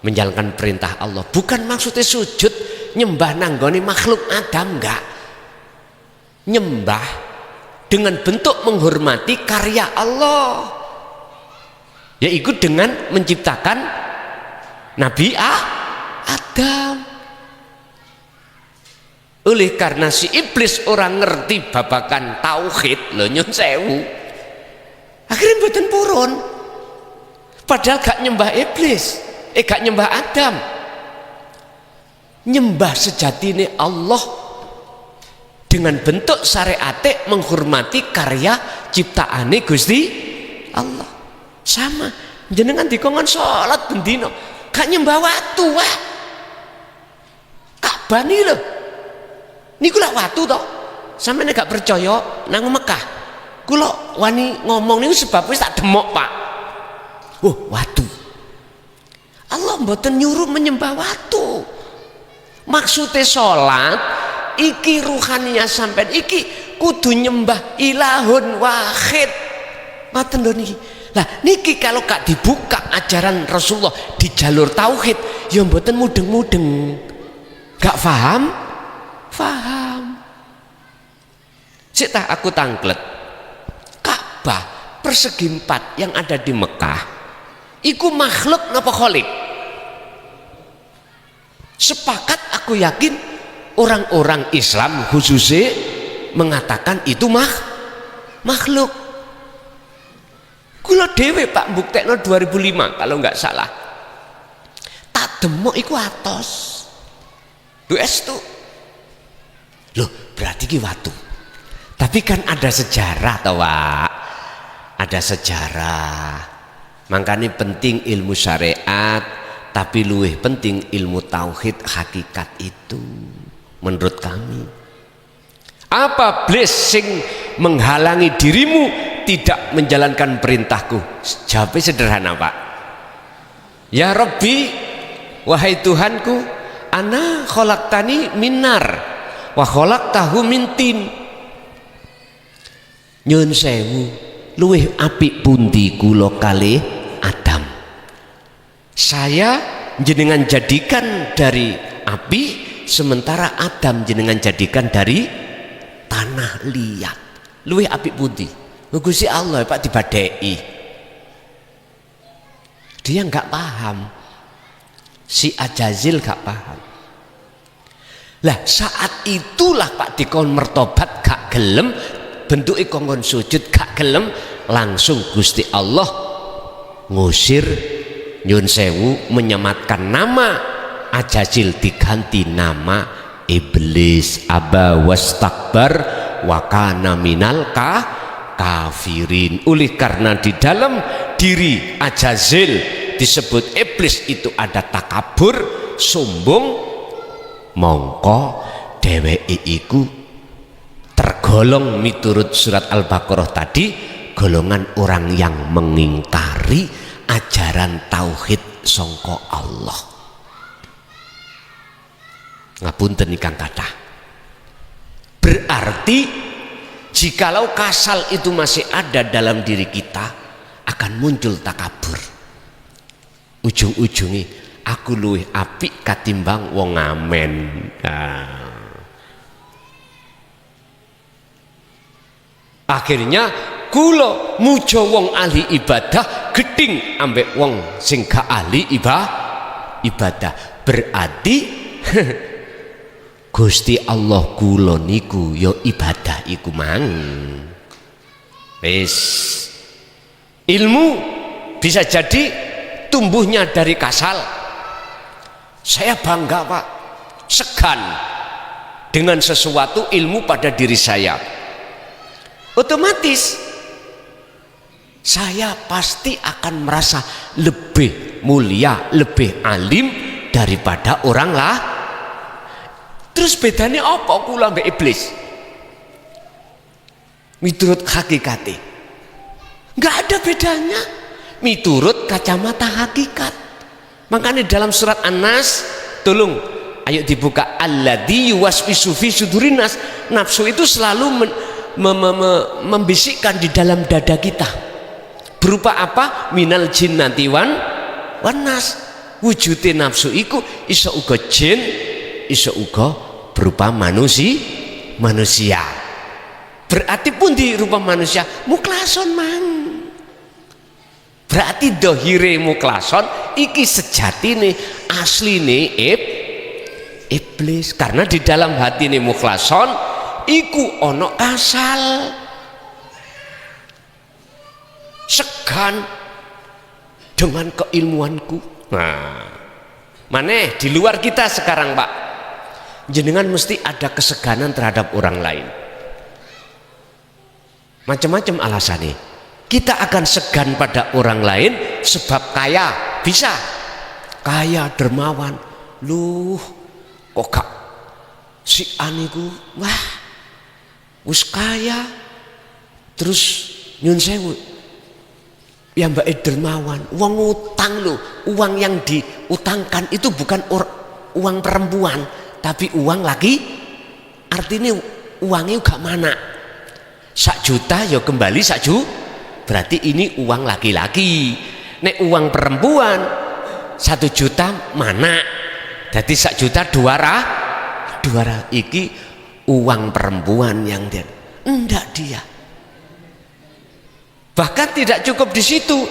menjalankan perintah Allah?" Bukan maksudnya sujud nyembah nanggone makhluk Adam, enggak. Nyembah dengan bentuk menghormati karya Allah, yaitu dengan menciptakan Nabi Adam. Oleh karena si iblis orang ngerti babakan tauhid, lho nyun sewu, akhirnya mboten purun. Padahal gak nyembah iblis, gak nyembah Adam. Nyembah sejatine Allah dengan bentuk syariate menghormati karya ciptaane Gusti Allah. Sama jenengan dikongkon sholat bendino gak nyembah watu wah, Ka'bah nih lho niku lak watu toh. Sampeyan gak percaya nang Mekah kula wani ngomong niku sebab wis tak demok Pak. Watu. Allah mboten nyuruh menyembah watu. Maksudnya sholat iki ruhaninya sampean iki kudu nyembah ilahun wahid. Ngoten lho niki. Lah niki kalau gak dibuka ajaran Rasulullah di jalur tauhid ya mboten mudeng-mudeng. Gak paham? Paham. Sik tak aku tangklet. Ka'bah persegi 4 yang ada di Mekah iku makhluk napa kholik? Sepakat aku yakin orang-orang Islam khususnya mengatakan itu makhluk. Kula dhewe Pak mbuktekno 2005 kalau nggak salah. Tak demok iku atos. Wes tuh. Loh, berarti ki watu. Tapi kan ada sejarah toh, Pak. Ada sejarah. Makanya penting ilmu syariat, tapi luwih penting ilmu tauhid hakikat itu menurut kami. Apa blessing menghalangi dirimu tidak menjalankan perintahku? Jawabnya sederhana, Pak. Ya Rabbi, wahai Tuhanku, ana khalaqtani minar wa khalaqtahu min tin. Nyun sewu, luwih apik pundi kula kalih Adam. Saya jenengan jadikan dari api, sementara Adam jenengan jadikan dari tanah liat. Luwih apik pundi? Gusti Allah Pak dibadai. Dia nggak paham. Si Ajazil nggak paham. Lah saat itulah Pak dikon mertobat gak gelem, bentuke kongkon sujud gak gelem, langsung Gusti Allah ngusir, nyun sewu, menyematkan nama Ajazil diganti nama Iblis. Aba wastakbar wa kana minal kafirin. Oleh karena di dalam diri Ajazil disebut iblis itu ada takabur, sombong, mongko dheweke iku tergolong miturut surat Al-Baqarah tadi golongan orang yang mengingkari ajaran tauhid sangka Allah. Ngapunten ikang kathah. Berarti jikalau kasal itu masih ada dalam diri kita, akan muncul takabur. Ujung-ujungnya aku luwih apik katimbang wong ngamen. Akhirnya kula muja wong ahli ibadah geding ambek wong sing gak ahli ibadah. Berarti Gusti Allah kula niku ya ibadah iku mang. Wis ilmu bisa jadi tumbuhnya dari kasal. Saya bangga Pak, segan dengan sesuatu ilmu pada diri saya. Otomatis saya pasti akan merasa lebih mulia, lebih alim daripada orang lah. Terus bedanya apa kula mbek iblis? Miturut hakikate nggak ada bedanya, miturut kacamata hakikat. Makanya dalam surat An-Nas, tolong ayo dibuka, alladzi yuwaswisu fi sudurinas. Nafsu itu selalu membisikkan di dalam dada kita. Berupa apa? Minal jinnati wan nas. Wujude nafsu iku iso uga jin, iso uga berupa manusia. Berarti pun di rupa manusia muklason mang. Berarti dohire muklason iki sejatine asline iblis. Karena di dalam hati ini muklason iku ono kasal. Segan dengan keilmuanku. Nah, maneh di luar kita sekarang Pak, jenengan mesti ada keseganan terhadap orang lain. Macam-macam alasannya. Kita akan segan pada orang lain sebab kaya, bisa kaya, dermawan. Luh kok gak si aniku, wah wis kaya, terus nyun sewu ya mbak dermawan, uang utang loh. Uang yang diutangkan itu bukan uang perempuan, tapi uang laki. Artinya uangnya gak mana, 1 juta ya kembali 1 juta. Berarti ini uang laki-laki. Nek uang perempuan 1 juta mana, jadi 1 juta 200. Iki uang perempuan yang dia enggak dia. Bahkan tidak cukup di situ,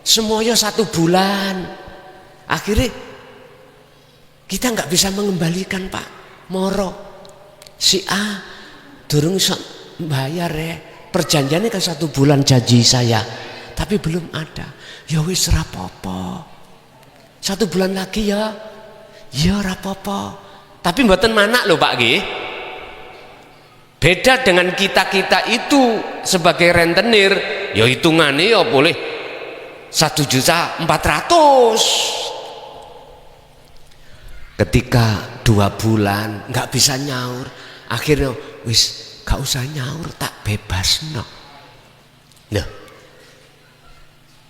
semuanya 1 bulan. Akhirnya kita nggak bisa mengembalikan Pak. Moro si A durung iso bayar ya. Perjanjiannya kan 1 bulan janji saya, tapi belum ada. Ya wis rapopo, 1 bulan lagi ya rapopo. Tapi mboten manak loh Pak G. Beda dengan kita itu sebagai rentenir, ya hitungannya ya boleh 1.400.000. Ketika 2 bulan nggak bisa nyaur, akhirnya wis gak usah nyaur, tak bebasno. Loh,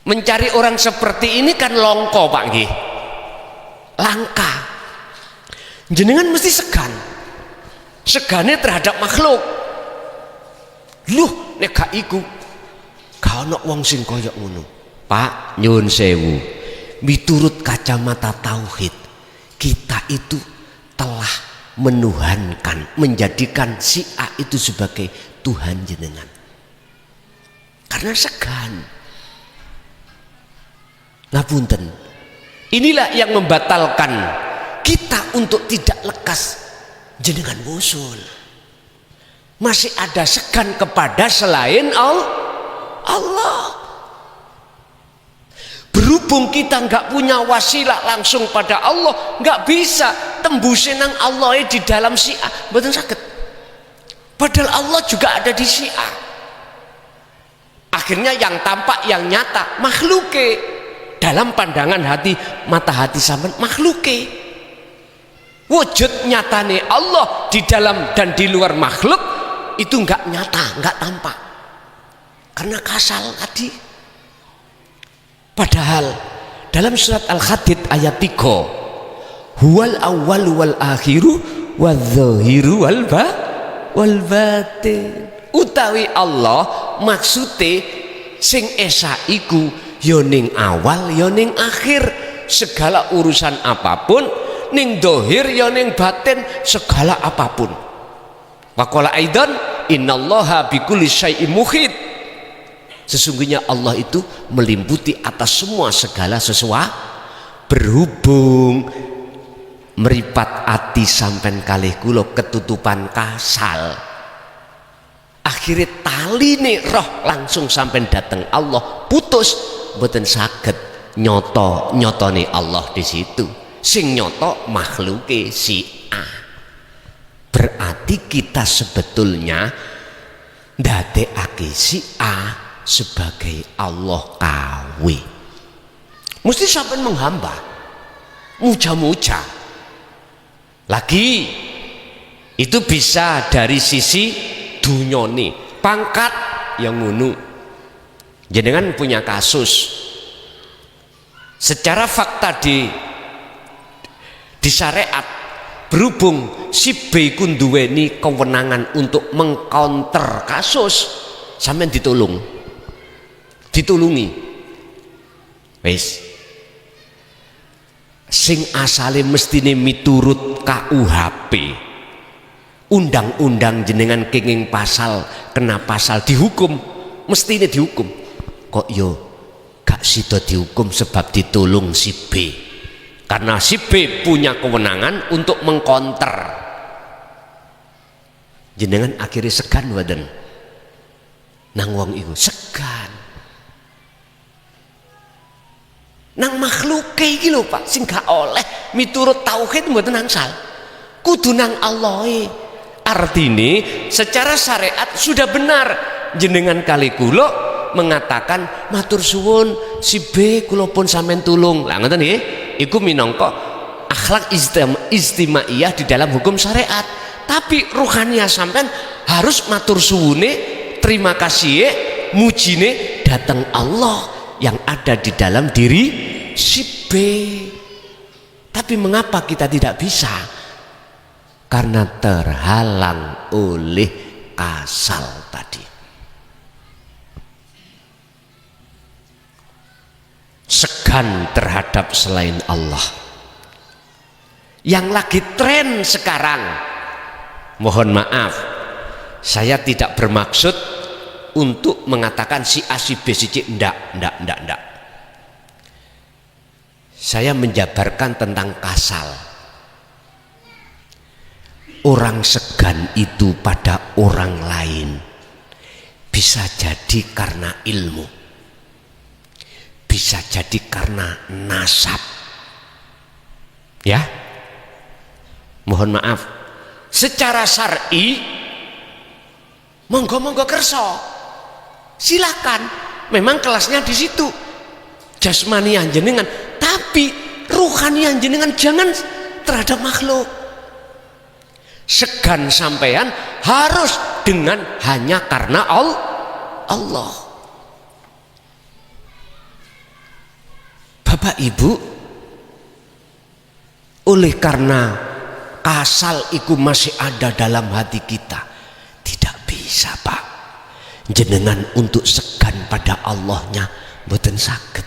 mencari orang seperti ini kan longko Pak nggih, langka. Jenengan mesti segan, segane terhadap makhluk. Luh, nek gak iku gak ono wong sing kaya ngono. Pak nyun sewu, miturut kacamata tauhid, kita itu telah menuhankan, menjadikan si A itu sebagai Tuhan jenengan karena segan. Ngapunten, inilah yang membatalkan kita untuk tidak lekas jenengan wusul. Masih ada segan kepada selain Allah. Berhubung kita nggak punya wasilah langsung pada Allah, nggak bisa tembusin nang Allah di dalam si A, betul sakit. Padahal Allah juga ada di si A. Akhirnya yang tampak, yang nyata makhluke dalam pandangan hati, mata hati sampean makhluke. Wujud nyatane Allah di dalam dan di luar makhluk itu nggak nyata, nggak tampak karena kasal tadi. Padahal dalam surat Al-Hadid ayat 3, huwal awwal wal akhiru wal zahiru wal batin. Utawi Allah maksude sing esa iku ya ning awal ya ning akhir, segala urusan apapun, ning dohir ya ning batin, segala apapun. Waqala aidan innallaha bikulli syai'in muhit. Sesungguhnya Allah itu meliputi atas semua segala sesuatu. Berhubung meripat ati sampen kalih kula ketutupan kasal, akhirnya tali nih roh langsung sampai datang Allah putus, mboten saged nyotone Allah di situ. Sing nyoto makhluke si A. Berarti kita sebetulnya ndadekake si A sebagai Allah kawe. Mesti sampai menghamba, muja-muja. Lagi itu bisa dari sisi dunyone, pangkat yang ngono. Jenengan punya kasus secara fakta di syariat, berhubung si B ku duweni kewenangan untuk mengcounter kasus, sampean ditulungi wis sing asale mestine miturut KUHP, undang-undang jenengan kenging pasal kena pasal dihukum, mestine dihukum. Kok yo gak sida dihukum sebab ditulung si B, karena si B punya kewenangan untuk mengkonter. Jenengan akhirnya segan waden nang wong iku, segan nang makhluk iki lho Pak, sing gak oleh miturut tauhid mboten nangsal, kudu nang Allah. Artine secara syariat sudah benar jenengan kali kula mengatakan matur suwun si B kula pun sampean tulung. Lah ngoten nggih, iku minangka akhlak istimaiyah di dalam hukum syariat. Tapi ruhaniyah sampean harus matur suwune, terima kasih, mujine datang Allah yang ada di dalam diri si B. Tapi mengapa kita tidak bisa? Karena terhalang oleh kasal tadi. Segan terhadap selain Allah. Yang lagi tren sekarang, mohon maaf, saya tidak bermaksud untuk mengatakan si A, si B, si C, enggak. Saya menjabarkan tentang kasal. Orang segan itu pada orang lain bisa jadi karena ilmu, bisa jadi karena nasab. Ya, mohon maaf, secara syar'i monggo kerso, silakan, memang kelasnya di situ, jasmaniah jenengan, tapi ruhaniah jenengan jangan terhadap makhluk. Segan sampean harus dengan hanya karena Allah. Bapak Ibu, oleh karena kasal iku masih ada dalam hati kita, tidak bisa Pak jenengan untuk segan pada Allahnya, mboten saged,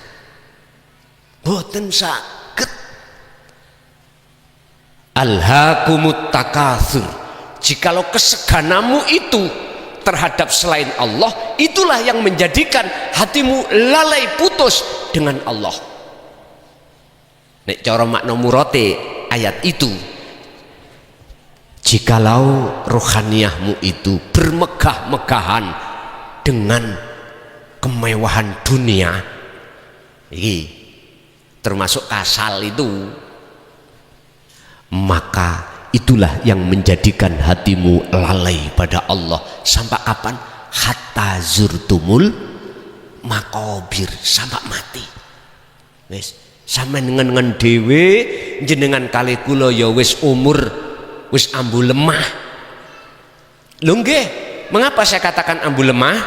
mboten saged. Alhaakumut takatsur, jikalau keseganamu itu terhadap selain Allah, itulah yang menjadikan hatimu lalai putus dengan Allah. Nek cara makna murote ayat itu, jikalau rohaniyahmu itu bermegah-megahan dengan kemewahan dunia, ini termasuk kasal itu, maka itulah yang menjadikan hatimu lalai pada Allah. Sampai kapan? Hatta zurtumul makobir, sampai mati. Wis sampai dengan dewe jenengan kali kula ya wis umur wis ambu lemah. Lho nggih, mengapa saya katakan ambu lemah?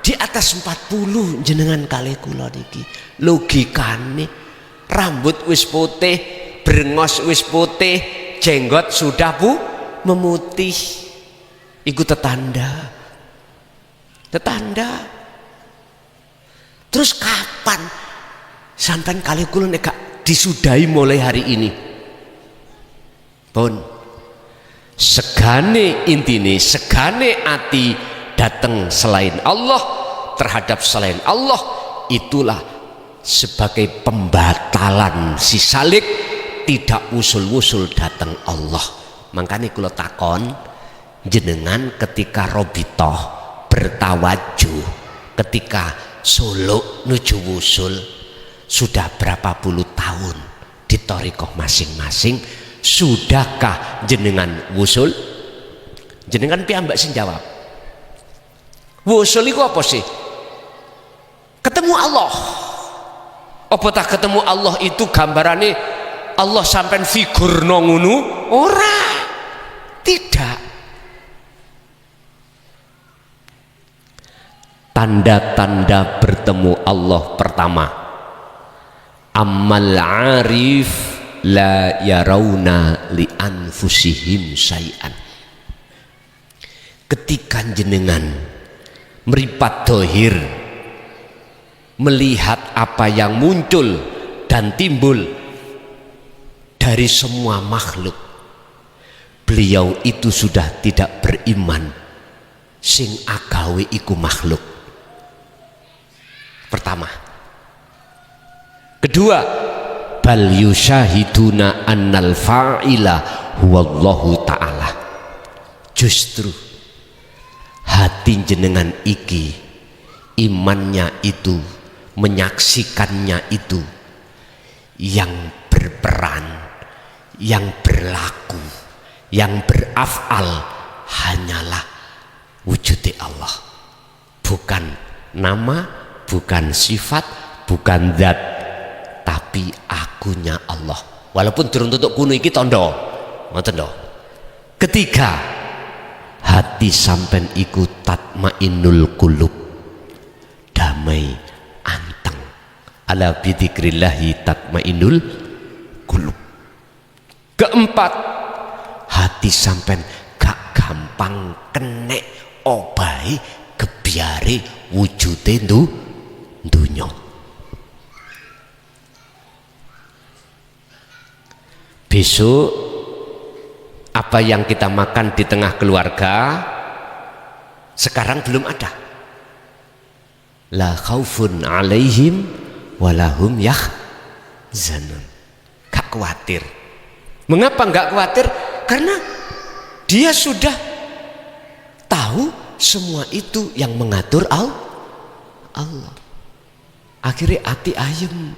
Di atas 40 jenengan kali kula niki, logikane rambut wis putih, brengos wis putih, jenggot sudah memutih. Iku tetanda. Terus kapan sampai kali kula nek disudahi mulai hari ini? Pun segane intine, segane ati datang selain Allah, terhadap selain Allah, itulah sebagai pembatalan si salik, tidak usul-usul datang Allah. Makanya kula takon jenengan ketika robitoh bertawajuh, ketika suluk nuju wusul, sudah berapa puluh tahun di thariqah masing-masing, sudahkah jenengan wusul? Jenengan piyambak sing jawab. Wusul iku apa sih? Ketemu Allah. Apa tak ketemu Allah itu gambarane Allah sampai figur nongunu? Ora, tidak. Tanda-tanda bertemu Allah pertama, amal arif la yarawna li anfusihim syai'an. Ketika jenengan meripat dohir, melihat apa yang muncul dan timbul dari semua makhluk, beliau itu sudah tidak beriman sing agawe iku makhluk. Pertama. Kedua, bal yusyahiduna annal fa'ila huwallahu ta'ala. Justru hati jenengan iki, imannya itu, menyaksikannya itu, yang berperan, yang berlaku, yang berafal hanyalah wujudi Allah, bukan nama, bukan sifat, bukan zat, tapi akunya Allah. Walaupun durung tutuk kuno iki tondo, ngoten lho. Ketiga, hati sampen iku tatmainul qulub, damai anteng. Ala bidzikrillahi tatmainul qulub. Keempat, hati sampen gak gampang kenek obahi kebiare wujude dunya. Besok apa yang kita makan di tengah keluarga sekarang belum ada. La khaufun alaihim walahum yahzanun. Gak khawatir. Mengapa gak khawatir? Karena dia sudah tahu semua itu yang mengatur Allah. Akhirnya hati ayem.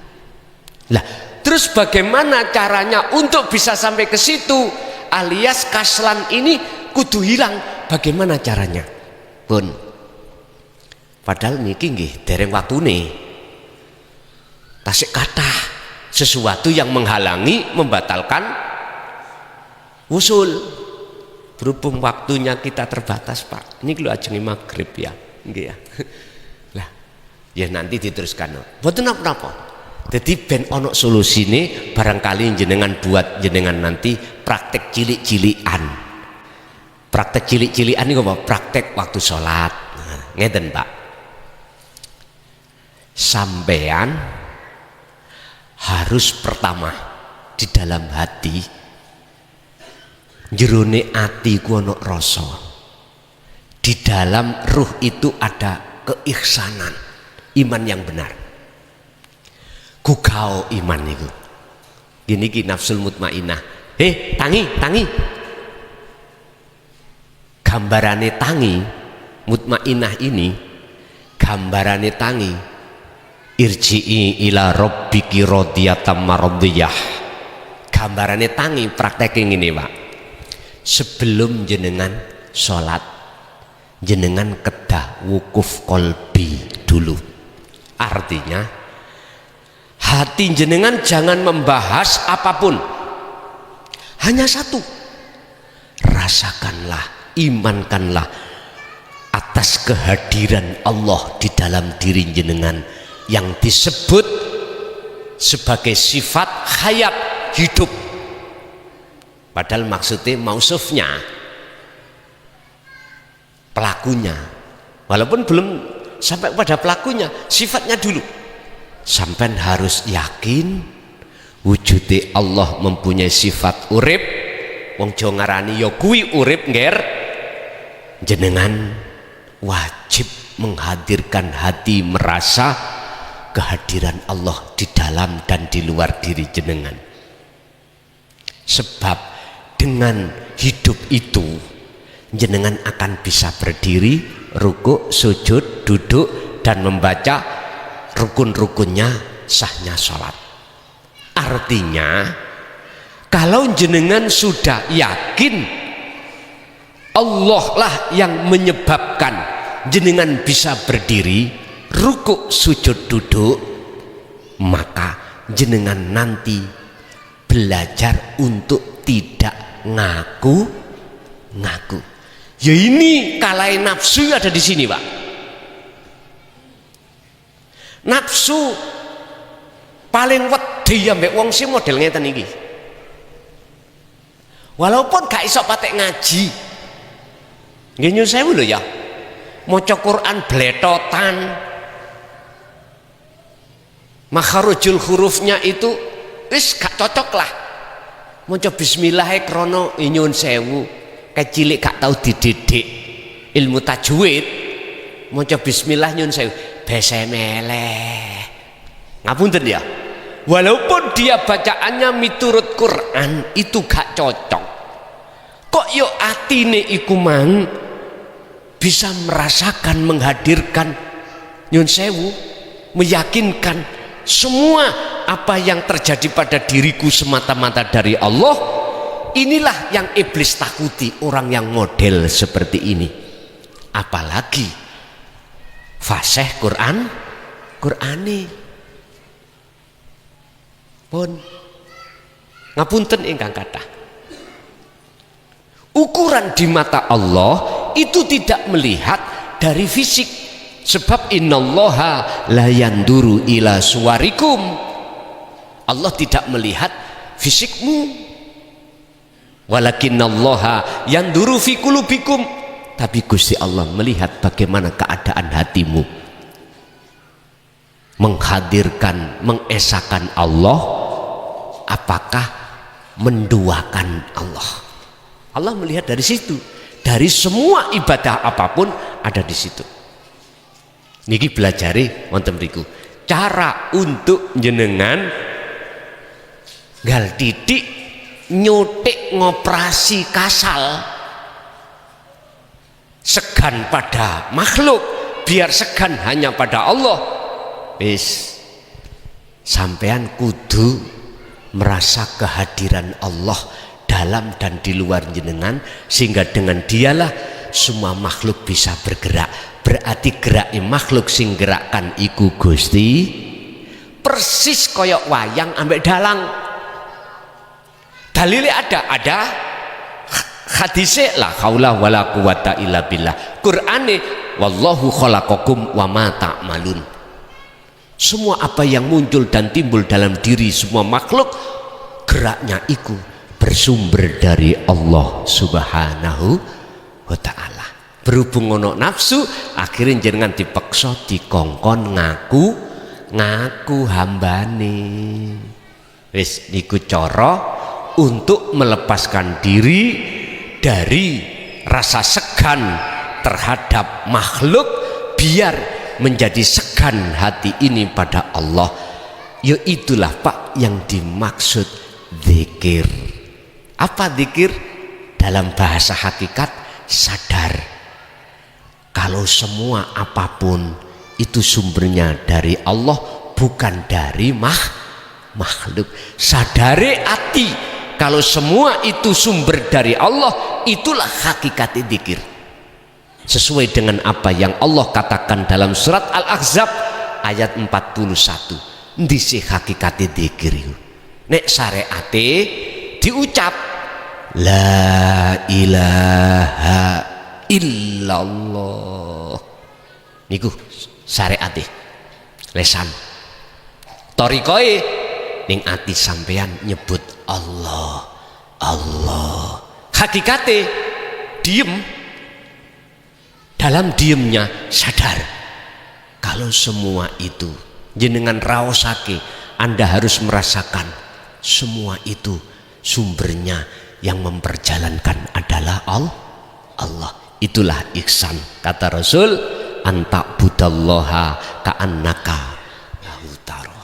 Lah, terus bagaimana caranya untuk bisa sampai ke situ? Alias kaslan ini kudu hilang. Bagaimana caranya? Pun padahal niki nggih dereng waktune. Tasik kathah sesuatu yang menghalangi, membatalkan usul. berhubung waktunya kita terbatas Pak, ini kalau ajeng maghrib ya nggih ya. Lah ya nanti diteruskan mboten napa-napa. Jadi ben ono solusine barangkali jenengan buat jenengan nanti praktek cilik-cilikan. Praktek cilik-cilikan niku apa? Praktek waktu sholat. Nah, ngeten Pak. Sampean harus pertama di dalam hati jerone ati ku ono rasa. Di dalam ruh itu ada keiksanan, iman yang benar. Kukau iman itu gini ki nafsul mutmainah. Tangi gambarane tangi mutmainah ini, gambarane tangi irji'i ila rabbiki radiyatan mardiyah. Gambarane tangi prakteking ini Pak, sebelum jenengan sholat jenengan kedah wukuf kolbi dulu. Artinya hati jenengan jangan membahas apapun, hanya satu, rasakanlah, imankanlah atas kehadiran Allah di dalam diri jenengan yang disebut sebagai sifat hayat, hidup. Padahal maksudnya mausufnya, pelakunya, walaupun belum sampai pada pelakunya, sifatnya dulu. Sampai harus yakin wujudnya Allah mempunyai sifat urip. Wong Jawa ngarani ya kuwi urip ngger. Jenengan wajib menghadirkan hati merasa kehadiran Allah di dalam dan di luar diri jenengan. Sebab dengan hidup itu jenengan akan bisa berdiri, rukuk, sujud, duduk dan membaca rukun-rukunnya sahnya sholat. Artinya kalau jenengan sudah yakin Allah lah yang menyebabkan jenengan bisa berdiri, rukuk, sujud, duduk, maka jenengan nanti belajar untuk tidak ngaku. Ya ini kalai nafsu ada di sini Pak. Nafsu paling wedi ambek wong sing model ngeten iki. Walaupun gak iso patek ngaji. Nggih nyuwun sewu lho ya. Maca Quran bletotan. Makharujul hurufnya itu wis gak cocok lah. Maca bismillah krono nyuwun sewu. Kecilik gak tau dididik ilmu tajwid. Maca bismillah nyuwun sewu. Besemeleh ngapunten ya, walaupun dia bacaannya miturut Quran itu gak cocok, kok yo atine iku mang bisa merasakan, menghadirkan, nyun sewu, meyakinkan semua apa yang terjadi pada diriku semata-mata dari Allah. Inilah yang iblis takuti, orang yang model seperti ini. Apalagi fasih Qur'ani pun ngapunten ingkang kathah. Ukuran di mata Allah itu tidak melihat dari fisik, sebab innallaha la yanduru ila suwarikum. Allah tidak melihat fisikmu, walakinnallaha yanduru fi qulubikum. Tapi Gusti Allah melihat bagaimana keadaan hatimu, menghadirkan, mengesakan Allah, apakah menduakan Allah. Allah melihat dari situ, dari semua ibadah apapun ada di situ. Niki belajari wonten mriku cara untuk jenengan gal titik nyutik ngoperasi kasal segan pada makhluk biar segan hanya pada Allah. Wis sampean kudu merasa kehadiran Allah dalam dan di luar jenengan, sehingga dengan dialah semua makhluk bisa bergerak. Berarti gerak makhluk sing gerakkan iku Gusti, persis koyok wayang ambek dalang. Dalilnya ada hadise la haula wala quwata illa billah, Qur'ane wallahu khalaqakum wa ma ta'malun. Semua apa yang muncul dan timbul dalam diri semua makhluk, geraknya itu bersumber dari Allah Subhanahu wa ta'ala. Berhubung ono nafsu, akhirnya jenengan dipaksa dikongkon ngaku hambane. Wis niku cara untuk melepaskan diri dari rasa segan terhadap makhluk, biar menjadi segan hati ini pada Allah. Ya itulah Pak yang dimaksud zikir. Apa zikir? Dalam bahasa hakikat sadar kalau semua apapun itu sumbernya dari Allah, bukan dari makhluk. Sadare hati kalau semua itu sumber dari Allah, itulah hakikat zikir. Sesuai dengan apa yang Allah katakan dalam surat Al-Ahzab ayat 41. Ndisi hakikat zikir itu nek syariate diucap la ilaha illallah, niku syariate lesan. Torikoe ning ati sampean nyebut Allah Allah, hakikate diem. Dalam diemnya sadar kalau semua itu jenengan raosake, Anda harus merasakan semua itu sumbernya yang memperjalankan adalah Allah. Itulah ihsan. Kata Rasul, anta budallaha ka'annaka lahu tara.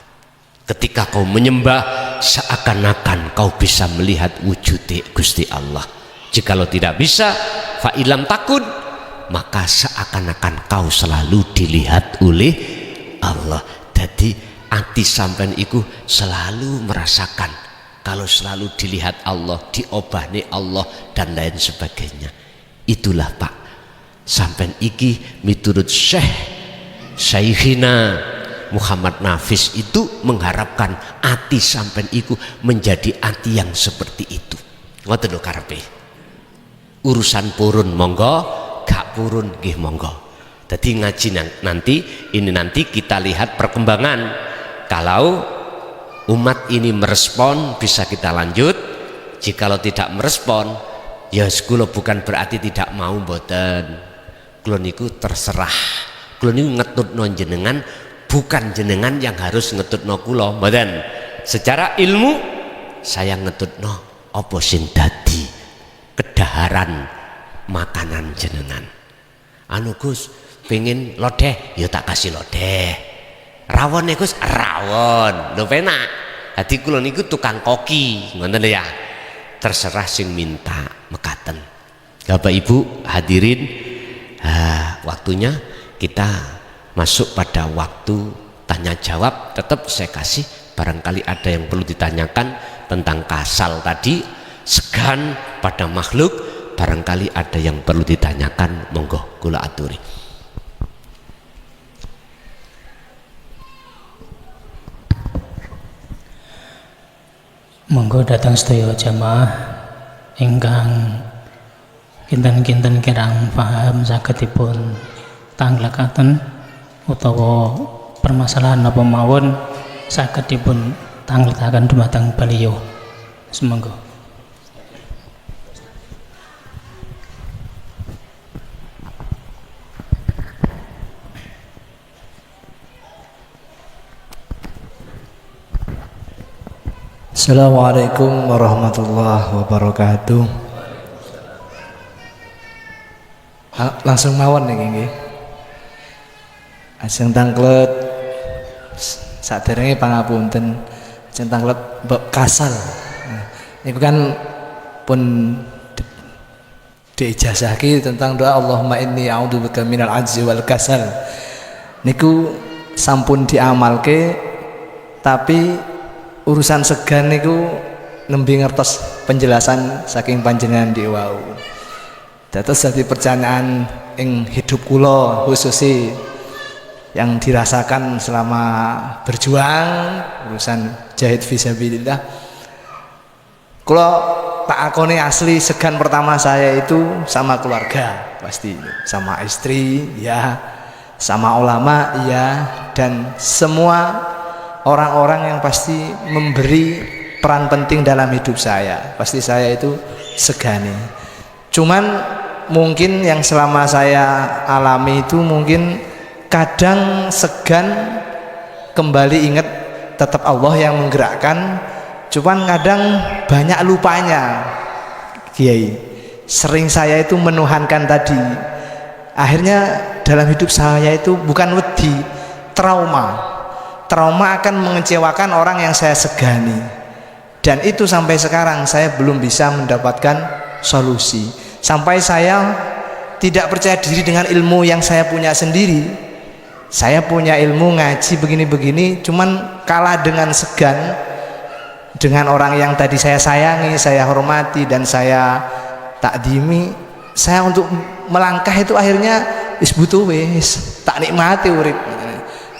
Ketika kau menyembah, seakan-akan kau bisa melihat wujud Gusti Allah. Jikalau tidak bisa, fa ilam takun, maka seakan-akan kau selalu dilihat oleh Allah. Jadi ati sampean iku selalu merasakan kalau selalu dilihat Allah, diobahni Allah dan lain sebagainya. Itulah Pak, sampean iki miturut Syekhina Muhammad Nafis itu mengharapkan ati sampean iku menjadi ati yang seperti itu. Ngoten lho karepe. Urusan purun monggo, gak purun nggih monggo. Jadi ngaji nanti kita lihat perkembangan. Kalau umat ini merespon bisa kita lanjut. Jikalau tidak merespon, ya kula bukan berarti tidak mau, mboten. Kula niku terserah. Kula niku ngetutno jenengan, bukan jenengan yang harus ngetutno kula, mboten. Secara ilmu saya ngetutno apa sing dadi kedaharan makanan jenengan. Anu Gus pengen lodeh, ya tak kasih lodeh. Rawon Gus, rawon. Lho penak. Hati kula niku tukang koki, ngoten ya. Terserah sing minta mekaten. Bapak Ibu hadirin, waktunya kita masuk pada waktu tanya jawab. Tetap saya kasih, barangkali ada yang perlu ditanyakan tentang kasal tadi, segan pada makhluk, barangkali ada yang perlu ditanyakan, monggo kula aturi. Monggo datang sedaya jamaah ingkang kinten-kinten kirang paham sagedipun tanglekaken utawa permasalahan apa mawon sagedipun tanglekaken dumateng beliau. Semonggo. Assalamualaikum warahmatullahi wabarakatuh. Langsung mawon nih nggih. Ajeng tanglet saderenge pangapunten. Ajeng tanglet bab kasal. Niku kan pun diijazahke tentang doa Allahumma inni a'udzubika minal ajzi wal kasal. Niku sampun diamalke, tapi urusan segan niku nembe ngertos penjelasan saking panjenengan di wau. Dados dadi pertanyaan ing hidup kula khususi yang dirasakan selama berjuang urusan jahid fisabilillah. Kula tak akoni asli segan pertama saya itu sama keluarga pasti, sama istri ya, sama ulama ya, dan semua orang-orang yang pasti memberi peran penting dalam hidup saya, pasti saya itu segani. Cuman mungkin yang selama saya alami itu mungkin kadang segan kembali ingat tetap Allah yang menggerakkan, cuman kadang banyak lupanya Kiai. Sering saya itu menuhankan tadi, akhirnya dalam hidup saya itu bukan wedi, trauma akan mengecewakan orang yang saya segani, dan itu sampai sekarang saya belum bisa mendapatkan solusi. Sampai saya tidak percaya diri dengan ilmu yang saya punya sendiri. Saya punya ilmu ngaji begini-begini, cuman kalah dengan segan dengan orang yang tadi saya sayangi, saya hormati, dan saya takdimi. Saya untuk melangkah itu akhirnya wis butuh wis tak nikmati urip.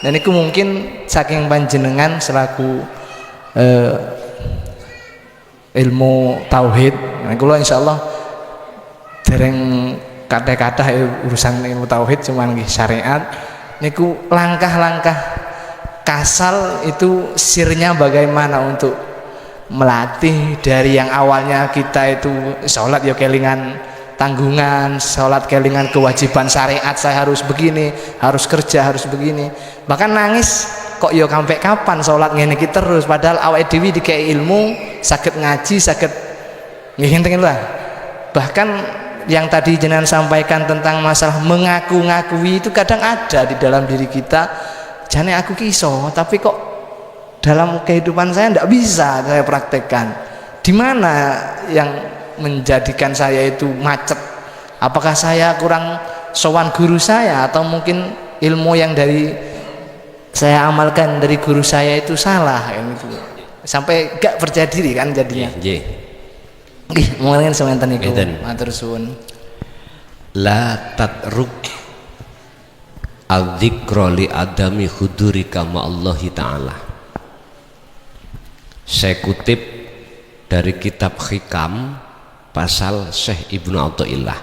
Dan itu mungkin saking panjenengan selaku ilmu tauhid. Nah, kula insyaallah dereng kata-kata urusan ilmu tauhid, cuman nggih syariat. Niku langkah-langkah kasal itu sirnya bagaimana untuk melatih dari yang awalnya kita itu sholat ya kelingan tanggungan, sholat kelingan kewajiban syariat, saya harus begini, harus kerja, harus begini, bahkan nangis kok ya sampai kapan sholat ngene iki terus, padahal awake dhewe dikei ilmu saged ngaji, saged ngintengin lah. Bahkan yang tadi jenengan sampaikan tentang masalah mengaku-ngakui itu kadang ada di dalam diri kita, jane aku kiso tapi kok dalam kehidupan saya tidak bisa saya praktekkan. Di mana yang menjadikan saya itu macet? Apakah saya kurang sowan guru saya, atau mungkin ilmu yang dari saya amalkan dari guru saya itu salah kan, itu sampai gak percaya diri kan jadinya. Nggih, mungkin semanten niku. Matur suwun. La tatruk adzikra li adami hudurika ma Allah taala. Saya kutip dari kitab Hikam pasal Syekh Ibnu Athaillah.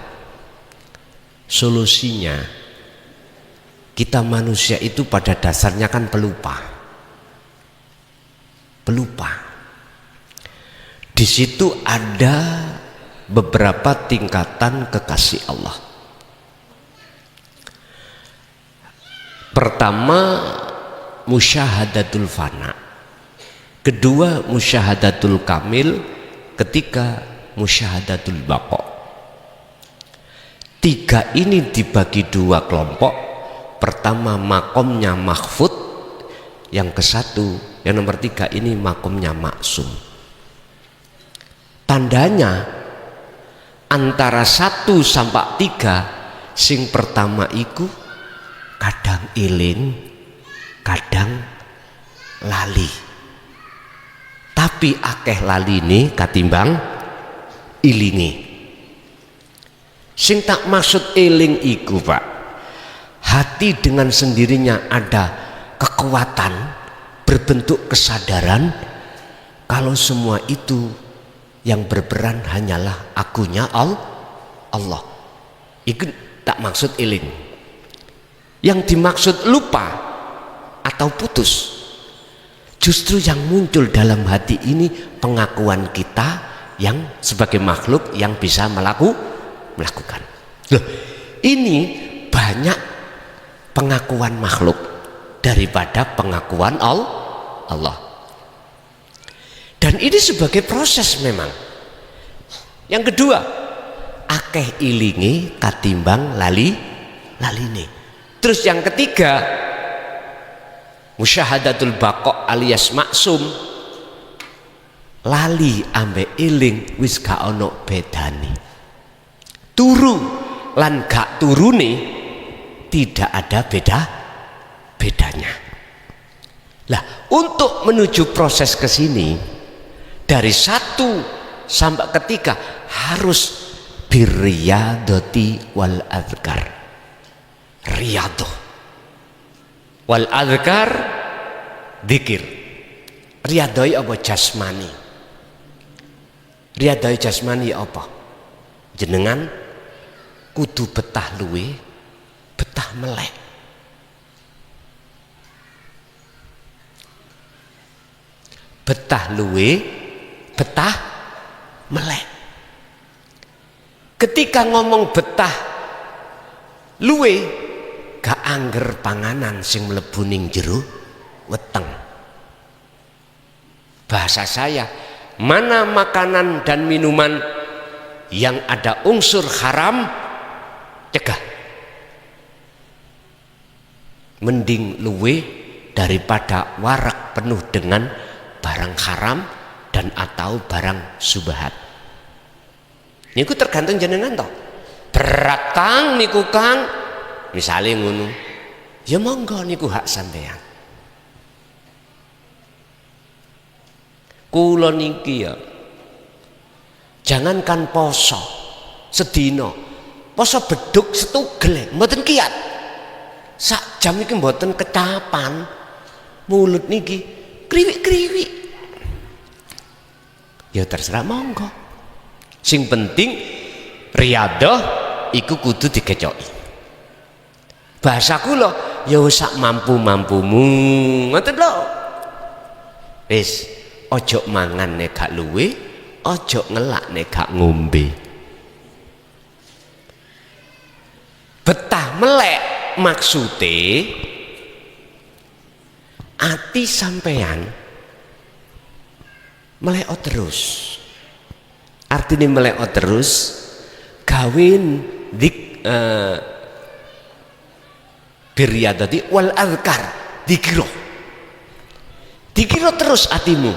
Solusinya, kita manusia itu pada dasarnya kan pelupa. Di situ ada beberapa tingkatan kekasih Allah. Pertama, musyahadatul fana. Kedua, musyahadatul kamil. Ketiga, musyahadatul baqa. Tiga ini dibagi dua kelompok. Pertama, makomnya mahfud. Yang kesatu, yang nomor tiga ini makomnya maksum. Tandanya antara 1 sampai 3, sing pertama iku kadang iling, kadang lali. Tapi akeh laline katimbang ilingi. Sing tak maksud iling iku, Pak, hati dengan sendirinya ada kekuatan berbentuk kesadaran kalau semua itu yang berperan hanyalah akunya Allah. Itu tak maksud iling. Yang dimaksud lupa atau putus, justru yang muncul dalam hati ini pengakuan kita yang sebagai makhluk yang bisa melakukan. Loh, ini banyak pengakuan makhluk daripada pengakuan Allah. Dan ini sebagai proses memang. Yang kedua, akeh ilingi katimbang laline. Terus yang ketiga, musyahadatul baqa alias maksum. Lali ambe iling wis gak ono bedane. Turu lan gak turune tidak ada bedanya. Lah, untuk menuju proses ke sini, dari 1 sampai ketiga harus birriyadati wal adhkar. Riyadah wal adhkar, dzikir. Riyadhai apa jasmani, Riyadhah jasmani apa? Jenengan kudu betah luwe, betah melek. Betah luwe, betah melek. Ketika ngomong betah luwe, gak angger panganan sing mlebu ning jero weteng. Bahasa saya, mana makanan dan minuman yang ada unsur haram, cegah. Mending luwe daripada warak penuh dengan barang haram dan atau barang subhat. Niku tergantung jenengan toh. Berat Kang niku Kang, misalnya ngono, ya monggo niku hak sampean. Kula niki ya, jangankan poso sedina, poso beduk setugel mboten kiat. Sak jam iki mboten kecapan. Mulut niki kriwik-kriwik. Ya terserah monggo. Sing penting riyadhah iku kudu dikecoki. Bahasa kula ya sak mampu-mampumu, ngoten lho. Wis, ojo mangan nek gak luwe, ojo ngelak nek gak ngombe. Betah melek maksude ati sampeyan melek terus. Artinya melek terus gawin dik biryadati wal azkar, dikira terus atimu,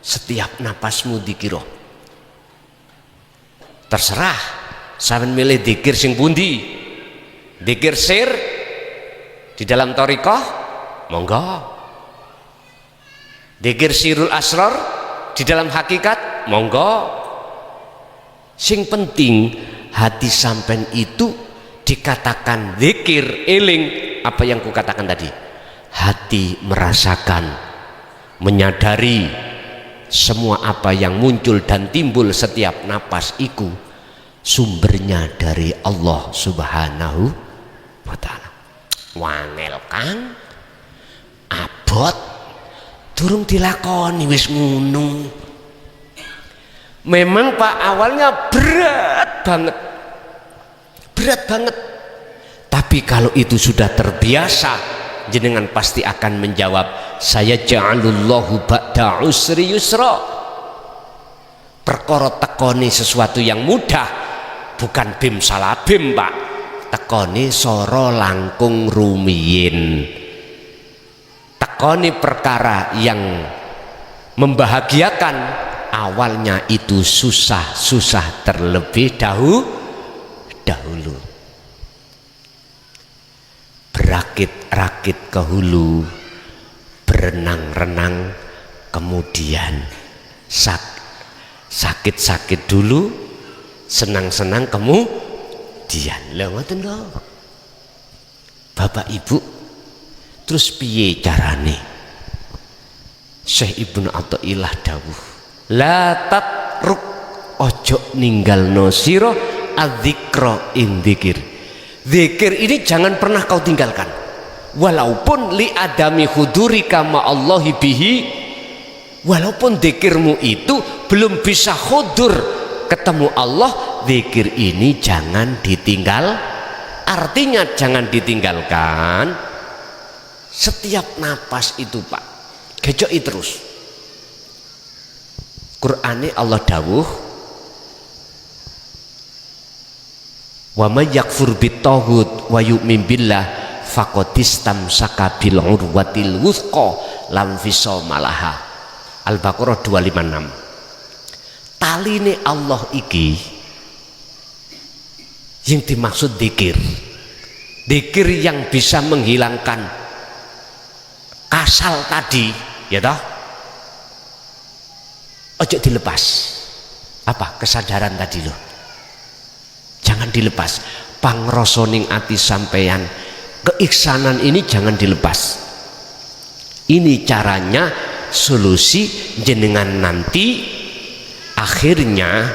setiap napasmu dikira. Terserah sampeyan milih dikir sing pundi, dikir sir di dalam thariqah monggo, dikir sirul asrar di dalam hakikat monggo. Sing penting hati sampean itu dikatakan zikir, eling apa yang kukatakan tadi. Hati merasakan, menyadari semua apa yang muncul dan timbul setiap napas iku sumbernya dari Allah Subhanahu wa ta'ala. Wangel Kang, abot durung dilakoni wis ngono. Memang Pak awalnya berat banget, tapi kalau itu sudah terbiasa, jenengan pasti akan menjawab, saya ja'alullahu ba'da usri yusra. Perkara tekoni sesuatu yang mudah, bukan bim salah bim Pak, tekoni soro langkung rumiyin. Tekoni perkara yang membahagiakan, awalnya itu susah terlebih dahulu. Berakit-rakit ke hulu, berenang-renang, kemudian sakit-sakit dulu, senang-senang kemudian. Lha ngoten lho. Bapak Ibu, terus piye carane? Syekh Ibnu Athaillah dawuh, la tatruk, ojo ninggalno sira adzikra ing dzikir. Zikir ini jangan pernah kau tinggalkan, walaupun li adami hudurika ma'allahi bihi, walaupun zikirmu itu belum bisa hudur ketemu Allah, zikir ini jangan ditinggal. Artinya jangan ditinggalkan setiap napas itu Pak, gejoki terus. Qur'ane Allah dawuh, wa may yakfur bitaghut wa yu'min billah faqad istamsaka bil urwatil wuthqa lam fisama laha. Al-Baqarah 256. Taline Allah iki yang dimaksud dzikir yang bisa menghilangkan kasal tadi, ya toh. Ojo dilepas. Apa? Kesadaran tadi loh. Jangan dilepas. Pangrosoning ati sampeyan, keiksanan ini jangan dilepas. Ini caranya, solusi jenengan nanti akhirnya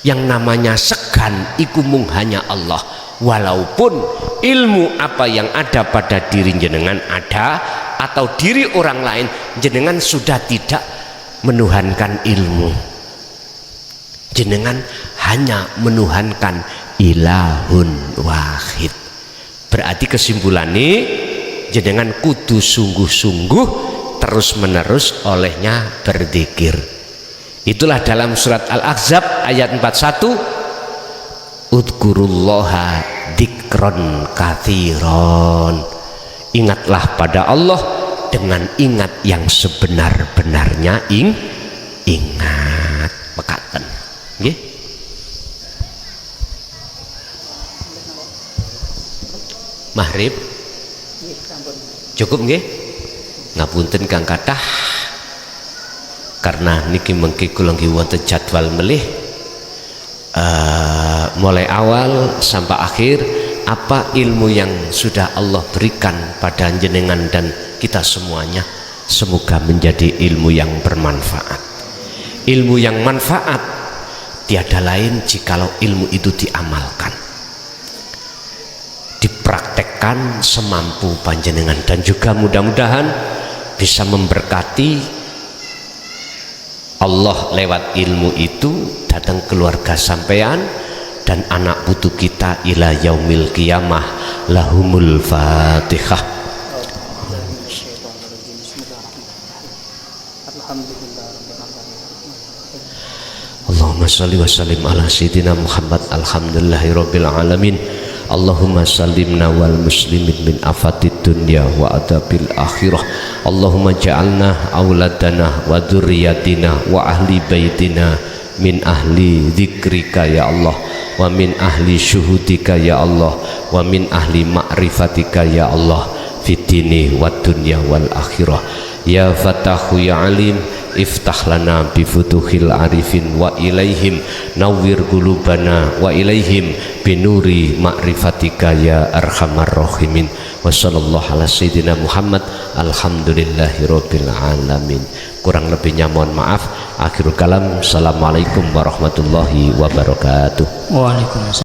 yang namanya segan iku mung hanya Allah. Walaupun ilmu apa yang ada pada diri jenengan ada atau diri orang lain, jenengan sudah tidak menuhankan ilmu, jenengan hanya menuhankan ilahun wahid. Berarti kesimpulannya jenengan kudu sungguh-sungguh terus menerus olehnya berzikir. Itulah dalam surat Al-Ahzab ayat 41, udkurullaha dzikron katsiron. Ingatlah pada Allah dengan ingat yang sebenar-benarnya. Ingat mekaten nggih. Maghrib cukup nggih? Ngapunten Kang kathah karena niki mengki kula nggih wonten jadwal melih mulai awal sampai akhir apa ilmu yang sudah Allah berikan pada jenengan dan kita semuanya, semoga menjadi ilmu yang bermanfaat. Ilmu yang manfaat tiada lain jikalau ilmu itu diamalkan, dipraktekkan semampu panjenengan, dan juga mudah-mudahan bisa memberkati Allah lewat ilmu itu datang keluarga sampean dan anak putu kita ila yaumil qiyamah. Lahumul Fatihah. Allahumma shalli wa sallim ala sayyidina Muhammad. Alhamdulillahirabbil alamin. Allahumma sallimna wal muslimin min afatid dunya wa adabil akhirah. Allahumma ja'alna auladana wa dzurriyyatina wa ahli baitina min ahli dzikrika ya Allah, wa min ahli syuhudika ya Allah, wa min ahli ma'rifatika ya Allah, fid dini wad dunya wal akhirah. Ya Fatahu ya Alim, iftah lana bi futuhil arifin wa ilaihim nawwir qulubana wa ilaihim binuri ma'rifatika ya arhamar rahimin. Wa sallallahu ala sayyidina Muhammad. Alhamdulillahirabbil alamin. Kurang lebihnya mohon maaf. Akhirul kalam. Assalamualaikum warahmatullahi wabarakatuh. Waalaikumsalam.